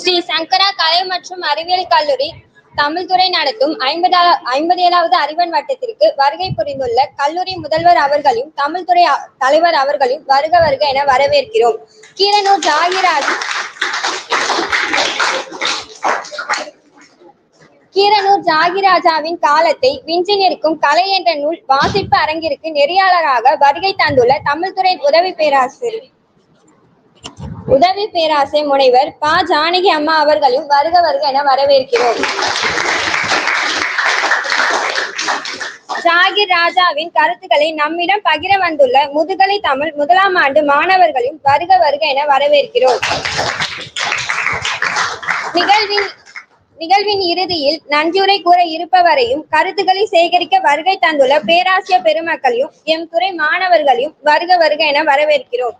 ஸ்ரீ சங்கரா கலை மற்றும் அறிவியல் கல்லூரி தமிழ்துறை நடத்தும் 57வது அறிவன் வட்டத்திற்கு வருகை புரிந்துள்ள கல்லூரி முதல்வர் அவர்களையும் தமிழ்துறை தலைவர் அவர்களையும் வருக வருக என வரவேற்கிறோம். கீரனூர் ஜாகிராஜாவின் காலத்தை விஞ்சி நிற்கும் கலை என்ற நூல் வாசிப்பு அரங்கிற்கு நெறியாளராக வருகை தந்துள்ள தமிழ்துறை உதவி பேராசிரியர் முனைவர் பா. ஜானகி அம்மா அவர்களையும் வருக வருக என வரவேற்கிறோம். ஜாகிர் ராஜாவின் கருத்துக்களை நம்மிடம் பகிர வந்துள்ள முதுகலை தமிழ் முதலாம் ஆண்டு மாணவர்களையும் வருக வருக என வரவேற்கிறோம். நிகழ்வின் இறுதியில் நன்றியுரை கூற இருப்பவரையும் கருத்துக்களை சேகரிக்க வருகை தந்துள்ள பேராசிரியர் பெருமக்களையும் எம் துறை மாணவர்களையும் வருக வருக என வரவேற்கிறோம்.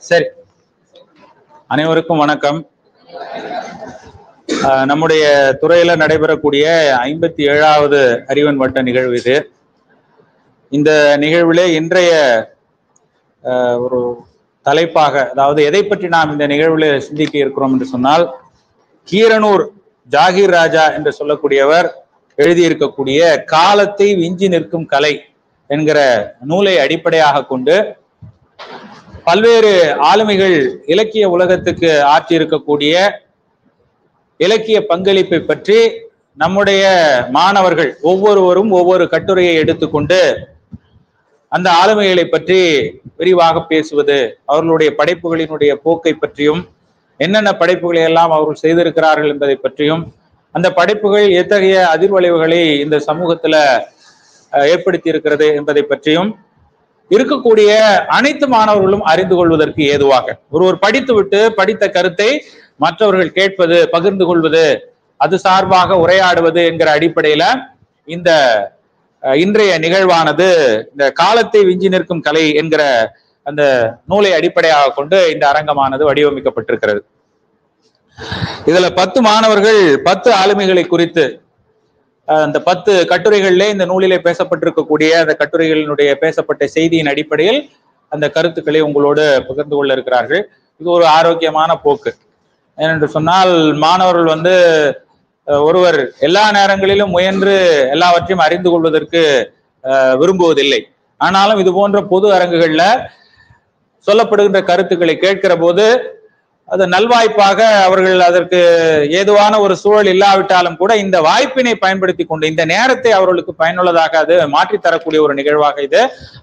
சரி, அனைவருக்கும் வணக்கம். நம்முடைய துறையில நடைபெறக்கூடிய 57வது அறிவன் வட்ட நிகழ்வு இது. இந்த நிகழ்விலே இன்றைய ஒரு தலைப்பாக, அதாவது எதை பற்றி நாம் இந்த நிகழ்வில் சிந்திக்க இருக்கிறோம் என்று சொன்னால், கீரனூர் ஜாகிர் ராஜா என்று சொல்லக்கூடியவர் எழுதியிருக்கக்கூடிய காலத்தை விஞ்சி நிற்கும் கலை என்கிற நூலை அடிப்படையாக கொண்டு பல்வேறு ஆளுமைகள் இலக்கிய உலகத்துக்கு ஆற்றி இருக்கக்கூடிய இலக்கிய பங்களிப்பை பற்றி நம்முடைய மாணவர்கள் ஒவ்வொருவரும் ஒவ்வொரு கட்டுரையை எடுத்துக்கொண்டு அந்த ஆளுமைகளை பற்றி விரிவாக பேசுவது, அவர்களுடைய படைப்புகளினுடைய போக்கை பற்றியும், என்னென்ன படைப்புகளை எல்லாம் அவர்கள் செய்திருக்கிறார்கள் என்பதை பற்றியும், அந்த படைப்புகள் எத்தகைய அதிர்வளைவுகளை இந்த சமூகத்துல ஏற்படுத்தி இருக்கிறது என்பதை பற்றியும் இருக்கக்கூடிய அனைத்து மாணவர்களும் அறிந்து கொள்வதற்கு ஏதுவாக ஒருவர் படித்துவிட்டு படித்த கருத்தை மற்றவர்கள் கேட்பது, பகிர்ந்து கொள்வது, அது சார்பாக உரையாடுவது என்கிற அடிப்படையில இந்த இன்றைய நிகழ்வானது இந்த காலத்தை விஞ்சி நிற்கும் கலை என்கிற அந்த நூலை அடிப்படையாக கொண்டு இந்த அரங்கமானது வடிவமைக்கப்பட்டிருக்கிறது. இதுல 10 மாணவர்கள் 10 ஆளுமைகளை குறித்து அந்த 10 கட்டுரைகளிலே இந்த நூலிலே பேசப்பட்டிருக்கக்கூடிய அந்த கட்டுரைகளினுடைய பேசப்பட்ட செய்தியின் அடிப்படையில் அந்த கருத்துக்களை உங்களோடு பகிர்ந்து கொள்ள இருக்கிறார்கள். இது ஒரு ஆரோக்கியமான போக்கு. ஏனென்று சொன்னால், மாணவர்கள் ஒருவர் எல்லா நேரங்களிலும் முயன்று எல்லாவற்றையும் அறிந்து கொள்வதற்கு விரும்புவதில்லை. ஆனாலும் இது போன்ற பொது அரங்குகள்ல சொல்லப்படுகின்ற கருத்துக்களை கேட்கிற போது அது நல்வாய்ப்பாக அவர்கள் அதற்கு ஏதுவான ஒரு சூழல் இல்லாவிட்டாலும் கூட இந்த வாய்ப்பினை பயன்படுத்தி கொண்டு இந்த நேரத்தை அவர்களுக்கு பயனுள்ளதாக அது மாற்றித்தரக்கூடிய ஒரு நிகழ்வாக இது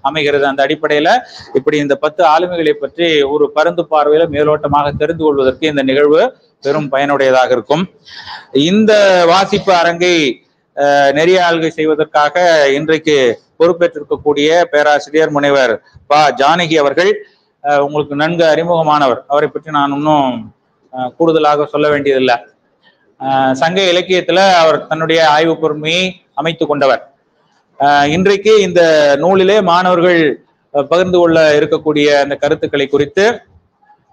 அமைகிறது. அந்த அடிப்படையில இப்படி இந்த 10 ஆளுமைகளை பற்றி ஒரு பரந்து பார்வையில மேலோட்டமாக தெரிந்து கொள்வதற்கு இந்த நிகழ்வு பெரும் பயனுடையதாக இருக்கும். இந்த வாசிப்பு அரங்கை நெறியாள்கை செய்வதற்காக இன்றைக்கு பொறுப்பேற்றிருக்கக்கூடிய பேராசிரியர் முனைவர் பா. ஜானகி அவர்கள் உங்களுக்கு நன்கு அறிமுகமானவர். அவரை பற்றி நான் இன்னும் கூடுதலாக சொல்ல வேண்டியதில்லை. சங்க இலக்கியத்துல அவர் தன்னுடைய ஆய்வு பொறுமையை அமைத்து கொண்டவர். இன்றைக்கு இந்த நூலிலே மாணவர்கள் பகிர்ந்து கொள்ள இருக்கக்கூடிய அந்த கருத்துக்களை குறித்து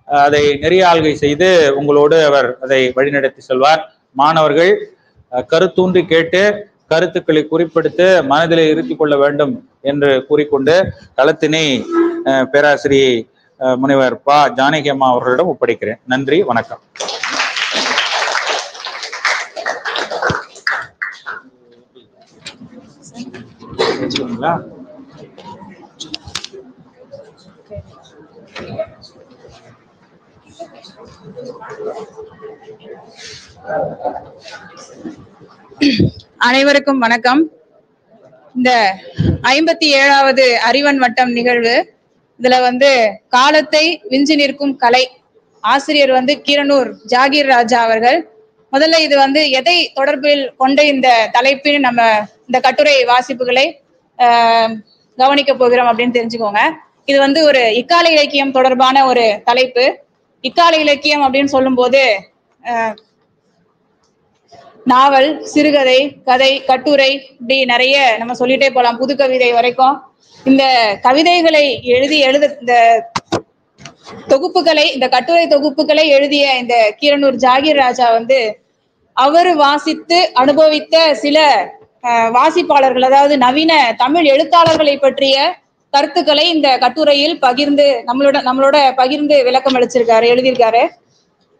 அதை நெறியாள்கை செய்து உங்களோடு அவர் அதை வழிநடத்தி செல்வார். மாணவர்கள் கருத்தூன்றி கேட்டு கருத்துக்களை குறிப்பிடுத்து மனதிலே இருத்தி கொள்ள வேண்டும் என்று கூறிக்கொண்டு களத்தினை பேராசிரியை முனைவர் பா. ஜானகி அம்மா அவர்களிடம் ஒப்படைக்கிறேன். நன்றி, வணக்கம். அனைவருக்கும் வணக்கம். இந்த 57வது அறிவன் வட்டம் நிகழ்வு, இதுல காலத்தை விஞ்சி நிற்கும் கலை, ஆசிரியர் கீரனூர் ஜாகிர் ராஜா அவர்கள். முதல்ல இது எதை தொடர்பில் கொண்ட இந்த தலைப்பின் நம்ம இந்த கட்டுரை வாசிப்புகளை கவனிக்க போகிறோம் அப்படின்னு தெரிஞ்சுக்கோங்க. இது ஒரு இக்கால இலக்கியம் தொடர்பான ஒரு தலைப்பு. இக்கால இலக்கியம் அப்படின்னு சொல்லும் போது நாவல், சிறுகதை, கதை, கட்டுரை, இப்படி நிறைய நம்ம சொல்லிட்டே போலாம். புது கவிதை வரைக்கும் இந்த கவிதைகளை இந்த தொகுப்புகளை, இந்த கட்டுரை தொகுப்புகளை எழுதிய இந்த கீரனூர் ஜாகீர் ராஜா வந்து அவர் வாசித்து அனுபவித்த சில வாசிப்பாளர்கள், அதாவது நவீன தமிழ் எழுத்தாளர்களை பற்றிய கருத்துக்களை இந்த கட்டுரையில் நம்மளோட பகிர்ந்து விளக்கம் அளிச்சிருக்காரு, எழுதியிருக்காரு.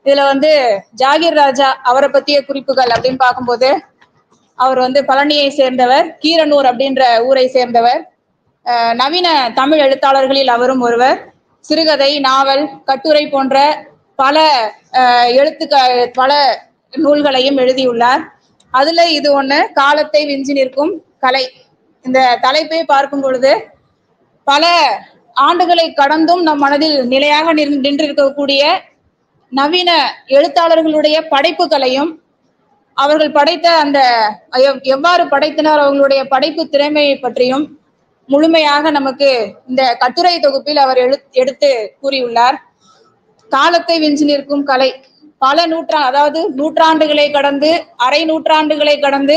இதுல வந்து ஜாகீர் ராஜா அவரை பற்றிய குறிப்புகள் அப்படின்னு பார்க்கும்போது, அவர் வந்து பழனியை சேர்ந்தவர், கீரனூர் அப்படின்ற ஊரை சேர்ந்தவர். நவீன தமிழ் எழுத்தாளர்களில் அவரும் ஒருவர். சிறுகதை, நாவல், கட்டுரை போன்ற பல பல நூல்களையும் எழுதியுள்ளார். அதுல இது ஒண்ணு, காலத்தை விஞ்சி நிற்கும் கலை. இந்த தலைப்பை பார்க்கும் பொழுது பல ஆண்டுகளை கடந்தும் நம் மனதில் நிலையாக நின்றிருக்கக்கூடிய நவீன எழுத்தாளர்களுடைய படைப்புகளையும், அவர்கள் படைத்த அந்த எவ்வாறு படைத்தனர், அவர்களுடைய படைப்பு திறமையை பற்றியும் முழுமையாக நமக்கு இந்த கட்டுரை தொகுப்பில் அவர் எடுத்து கூறியுள்ளார். காலத்தை விஞ்சி நிற்கும் கலை பல அதாவது நூற்றாண்டுகளை கடந்து, அரை நூற்றாண்டுகளை கடந்து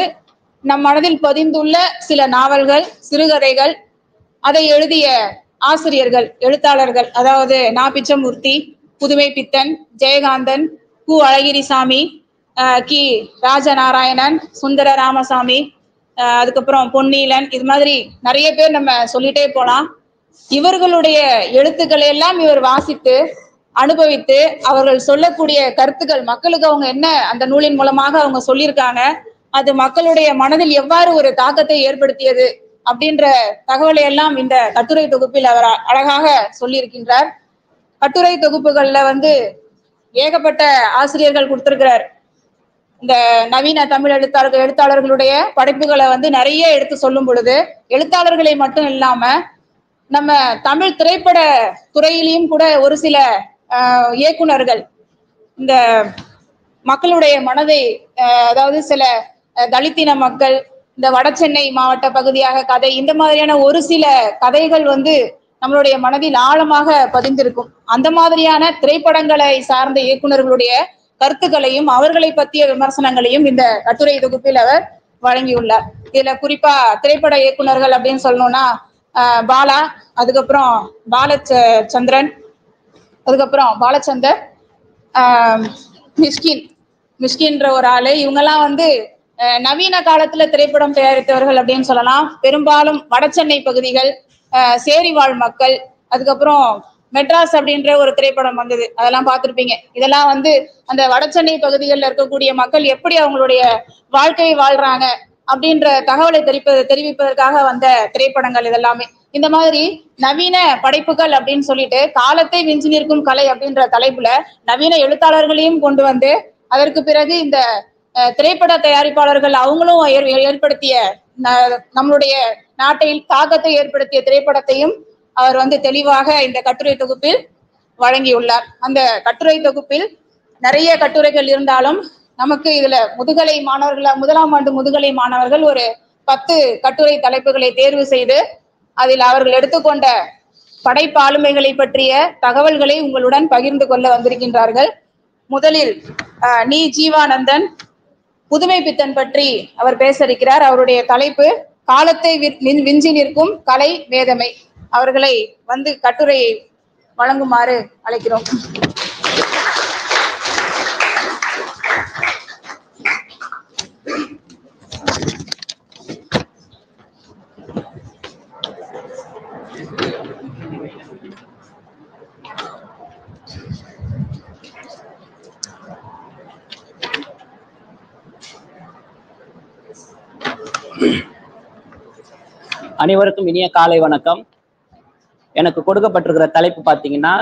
நம் மனதில் பதிந்துள்ள சில நாவல்கள், சிறுகதைகள், அதை எழுதிய ஆசிரியர்கள், எழுத்தாளர்கள், அதாவது நா. பிச்சமூர்த்தி, புதுமை பித்தன், ஜெயகாந்தன், கு. அழகிரிசாமி, கி. ராஜநாராயணன், சுந்தர ராமசாமி, அதுக்கப்புறம் பொன்னீலன், இது மாதிரி நிறைய பேர் நம்ம சொல்லிட்டே போலாம். இவர்களுடைய எழுத்துக்களை எல்லாம் இவர் வாசித்து அனுபவித்து, அவர்கள் சொல்லக்கூடிய கருத்துக்கள், மக்களுக்கு அவங்க என்ன அந்த நூலின் மூலமாக அவங்க சொல்லியிருக்காங்க, அது மக்களுடைய மனதில் எவ்வாறு ஒரு தாக்கத்தை ஏற்படுத்தியது அப்படின்ற தகவலை எல்லாம் இந்த கட்டுரை தொகுப்பில் அவர் அழகாக சொல்லியிருக்கின்றார். கட்டுரை தொகுப்புகள்ல வந்து ஏகப்பட்ட ஆசிரியர்கள் கொடுத்திருக்கிறார். இந்த நவீன தமிழ் எழுத்தாளர்களுடைய படைப்புகளை வந்து நிறைய எடுத்து சொல்லும் பொழுது, எழுத்தாளர்களை மட்டும் இல்லாம நம்ம தமிழ் திரைப்பட துறையிலையும் கூட ஒரு சில இயக்குனர்கள் இந்த மக்களுடைய மனதை, அதாவது சில தலித்தின மக்கள், இந்த வடசென்னை மாவட்ட பகுதியாக கதை, இந்த மாதிரியான ஒரு சில கதைகள் வந்து நம்மளுடைய மனதில் ஆழமாக பதிந்திருக்கும். அந்த மாதிரியான திரைப்படங்களை சார்ந்த இயக்குனர்களுடைய கருத்துக்களையும் அவர்களை பற்றிய விமர்சனங்களையும் இந்த கட்டுரை தொகுப்பில் அவர் வழங்கியுள்ளார். இதுல குறிப்பா திரைப்பட இயக்குனர்கள் அப்படின்னு சொல்லணும்னா பாலா, அதுக்கப்புறம் பாலச்சந்திரன், அதுக்கப்புறம் பாலச்சந்தர், மிஷ்கின்ற ஒரு ஆளு. இவங்கெல்லாம் வந்து நவீன காலத்துல திரைப்படம் தயாரித்தவர்கள் அப்படின்னு சொல்லலாம். பெரும்பாலும் வடசென்னை பகுதிகள், சேரிவாழ் மக்கள், அதுக்கப்புறம் மெட்ராஸ் அப்படின்ற ஒரு திரைப்படம் வந்தது, அதெல்லாம் பார்த்திருப்பீங்க. இதெல்லாம் வந்து அந்த வடசென்னை பகுதிகளில் இருக்கக்கூடிய மக்கள் எப்படி அவங்களுடைய வாழ்க்கையை வாழ்றாங்க அப்படின்ற தகவலை தெரிவிப்பதற்காக வந்த திரைப்படங்கள் இதெல்லாமே. இந்த மாதிரி நவீன படைப்புகள் அப்படின்னு சொல்லிட்டு காலத்தை விஞ்சி நிற்கும் கலை அப்படின்ற தலைப்புல நவீன எழுத்தாளர்களையும் கொண்டு வந்து, அதற்கு பிறகு இந்த திரைப்பட தயாரிப்பாளர்கள் அவங்களும் ஏற்படுத்திய நம்மளுடைய நாட்டில் தாக்கத்தை ஏற்படுத்திய திரைப்படத்தையும் அவர் வந்து தெளிவாக இந்த கட்டுரை தொகுப்பில் வழங்கியுள்ளார். அந்த கட்டுரை தொகுப்பில் நிறைய கட்டுரைகள் இருந்தாலும் நமக்கு இதுல முதலாம் ஆண்டு முதுகலை மாணவர்கள் ஒரு 10 கட்டுரை தலைப்புகளை தேர்வு செய்து அதில் அவர்கள் எடுத்துக்கொண்ட படைப்பாளுமைகளை பற்றிய தகவல்களை உங்களுடன் பகிர்ந்து கொள்ள வந்திருக்கின்றார்கள். முதலில் நீ. ஜீவானந்தன் புதுமை பித்தன் பற்றி அவர் பேச இருக்கிறார். அவருடைய தலைப்பு காலத்தை விஞ்சி நிற்கும் கலை மேதமை. அவர்களை வந்து கட்டுரையை வழங்குமாறு அழைக்கிறோம். அனைவருக்கும் இனிய காலை வணக்கம். எனக்கு கொடுக்கப்பட்டிருக்கிற தலைப்பு பார்த்தீங்கன்னா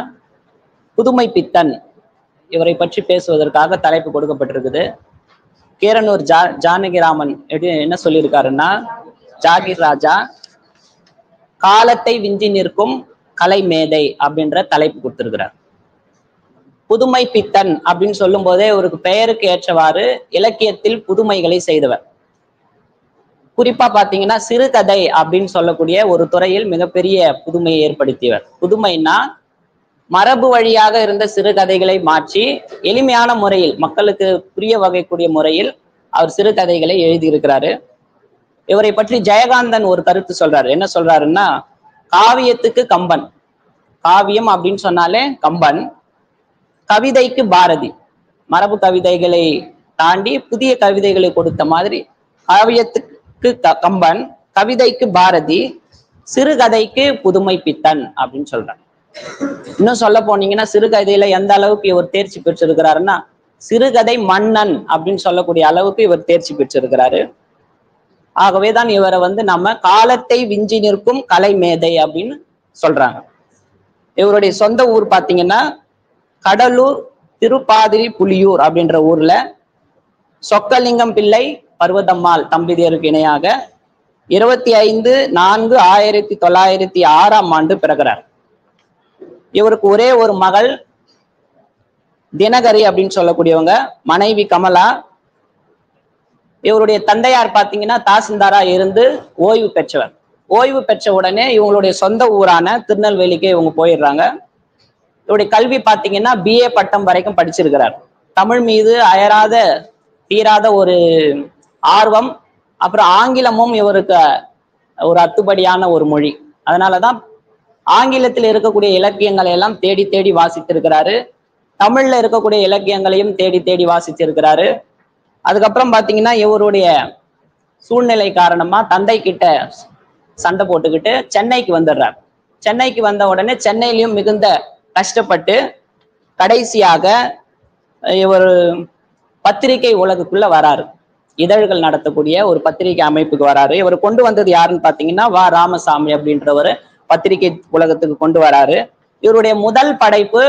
புதுமை பித்தன். இவரை பற்றி பேசுவதற்காக தலைப்பு கொடுக்கப்பட்டிருக்குது. கீரனூர் ஜானகிராமன் என்ன சொல்லியிருக்காருன்னா, ஜாகீர் ராஜா காலத்தை விஞ்சி நிற்கும் கலை மேதை அப்படின்ற தலைப்பு கொடுத்திருக்கிறார். புதுமை பித்தன் அப்படின்னு சொல்லும் போதே ஒரு பெயருக்கு ஏற்றவாறு இலக்கியத்தில் புதுமைகளை செய்தவர். குறிப்பா பாத்தீங்கன்னா சிறுகதை அப்படின்னு சொல்லக்கூடிய ஒரு துறையில் மிகப்பெரிய புதுமையை ஏற்படுத்தியவர். புதுமைன்னா மரபு வழியாக இருந்த சிறுகதைகளை மாற்றி எளிமையான முறையில் மக்களுக்கு புரிய வகைக்கூடிய முறையில் அவர் சிறுகதைகளை எழுதியிருக்கிறாரு. இவரை பற்றி ஜெயகாந்தன் ஒரு கருத்து சொல்றாரு. என்ன சொல்றாருன்னா, காவியத்துக்கு கம்பன், காவியம் அப்படின்னு சொன்னாலே கம்பன், கவிதைக்கு பாரதி. மரபு கவிதைகளை தாண்டி புதிய கவிதைகளை கொடுத்த மாதிரி காவியத்துக்கு கம்பன், கவிதைக்கு பாரதி, சிறுகதைக்கு புதுமை பித்தன் அப்படின்னு சொல்றாங்க. இன்னும் சொல்ல போனீங்கன்னா சிறுகதையில எந்த அளவுக்கு இவர் தேர்ச்சி பெற்றிருக்கிறாருன்னா சிறுகதை மன்னன் அப்படின்னு சொல்லக்கூடிய அளவுக்கு இவர் தேர்ச்சி பெற்றிருக்கிறாரு. ஆகவேதான் இவரை நம்ம காலத்தை விஞ்சி நிற்கும் கலை மேதை அப்படின்னு சொல்றாங்க. இவருடைய சொந்த ஊர் பாத்தீங்கன்னா கடலூர் திருப்பாதிரி புலியூர் அப்படின்ற ஊர்ல சொக்கலிங்கம் பிள்ளை பர்வதம்மாள் தம்பதியருக்கு இணையாக 25/4/1906 பிறகுறார். இவருக்கு ஒரே ஒரு மகள் தினகரி அப்படின்னு சொல்லக்கூடியவங்க, மனைவி கமலா. இவருடைய தந்தையார் பாத்தீங்கன்னா தாசில்தாரா இருந்து ஓய்வு பெற்றவர். ஓய்வு பெற்ற உடனே இவங்களுடைய சொந்த ஊரான திருநெல்வேலிக்கு இவங்க போயிடுறாங்க. இவருடைய கல்வி பாத்தீங்கன்னா BA பட்டம் வரைக்கும் படிச்சிருக்கிறார். தமிழ் மீது அயராத தீராத ஒரு ஆர்வம், அப்புறம் ஆங்கிலமும் இவருக்கு ஒரு அத்துப்படியான ஒரு மொழி. அதனாலதான் ஆங்கிலத்தில் இருக்கக்கூடிய இலக்கியங்களை எல்லாம் தேடி தேடி வாசித்திருக்கிறாரு. தமிழ்ல இருக்கக்கூடிய இலக்கியங்களையும் தேடி தேடி வாசிச்சிருக்கிறாரு. அதுக்கப்புறம் பாத்தீங்கன்னா இவருடைய சூழ்நிலை காரணமா தந்தை கிட்ட சண்டை போட்டுக்கிட்டு சென்னைக்கு வந்துடுறார். சென்னைக்கு வந்த உடனே சென்னையிலையும் மிகுந்த கஷ்டப்பட்டு கடைசியாக இவர் பத்திரிகை உலகுக்குள்ள வராரு. இதழ்கள் நடத்தக்கூடிய ஒரு பத்திரிகை அமைப்புக்கு வராரு. இவர் கொண்டு வந்தது யாருன்னு பாத்தீங்கன்னா வா ராமசாமி அப்படின்றவர் பத்திரிகை உலகத்துக்கு கொண்டு வராரு. இவருடைய முதல் படைப்பு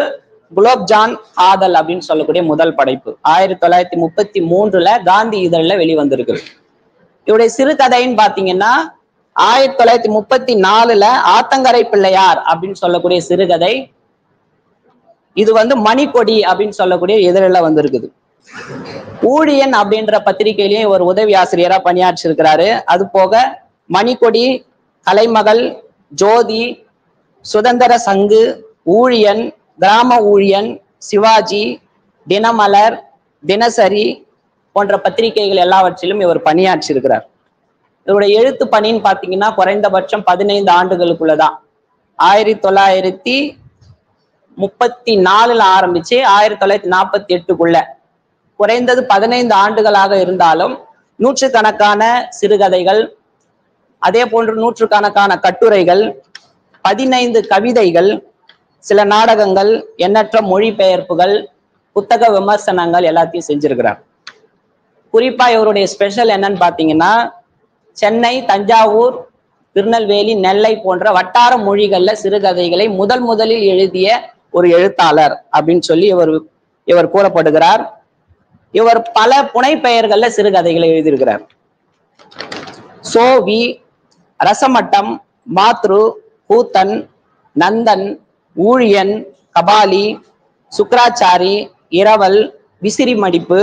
குலோப் ஜான் காதல் அப்படின்னு சொல்லக்கூடிய முதல் படைப்பு 1933 காந்தி இதழ்ல வெளிவந்திருக்கு. இவருடைய சிறுகதைன்னு பாத்தீங்கன்னா 1934 ஆத்தங்கரை பிள்ளையார் அப்படின்னு சொல்லக்கூடிய சிறுகதை. இது மணிக்கொடி அப்படின்னு சொல்லக்கூடிய இதழில் வந்திருக்குது. ஊழியன் அப்படின்ற பத்திரிகையிலையும் இவர் உதவி ஆசிரியரா பணியாற்றிருக்கிறாரு. அது போக மணிக்கொடி, கலைமகள், ஜோதி, சுதந்திர சங்கு, ஊழியன், கிராம ஊழியன், சிவாஜி, தினமலர், தினசரி போன்ற பத்திரிகைகள் எல்லாவற்றிலும் இவர் பணியாற்றிருக்கிறார். இவருடைய எழுத்து பணின்னு பாத்தீங்கன்னா குறைந்தபட்சம் 15 ஆண்டுகளுக்குள்ளதான் 1934 ஆரம்பிச்சு 1948 குறைந்தது 15 ஆண்டுகளாக இருந்தாலும் நூற்றுக்கணக்கான சிறுகதைகள், அதே போன்று நூற்றுக்கணக்கான கட்டுரைகள், 15 கவிதைகள், சில நாடகங்கள், எண்ணற்ற மொழிபெயர்ப்புகள், புத்தக விமர்சனங்கள் எல்லாத்தையும் செஞ்சிருக்கிறார். குறிப்பா இவருடைய ஸ்பெஷல் என்னன்னு பாத்தீங்கன்னா சென்னை, தஞ்சாவூர், திருநெல்வேலி, நெல்லை போன்ற வட்டார மொழிகள்ல சிறுகதைகளை முதலில் எழுதிய ஒரு எழுத்தாளர் அப்படின்னு சொல்லி இவர் கூறப்படுகிறார். இவர் பல புனைப்பெயர்கள்ல சிறுகதைகளை எழுதியிருக்கிறார். சோவி, ரசமட்டம், மாத்ரு, கூத்தன், நந்தன், ஊழியன், கபாலி, சுக்ராச்சாரி, இரவல், விசிறி மடிப்பு,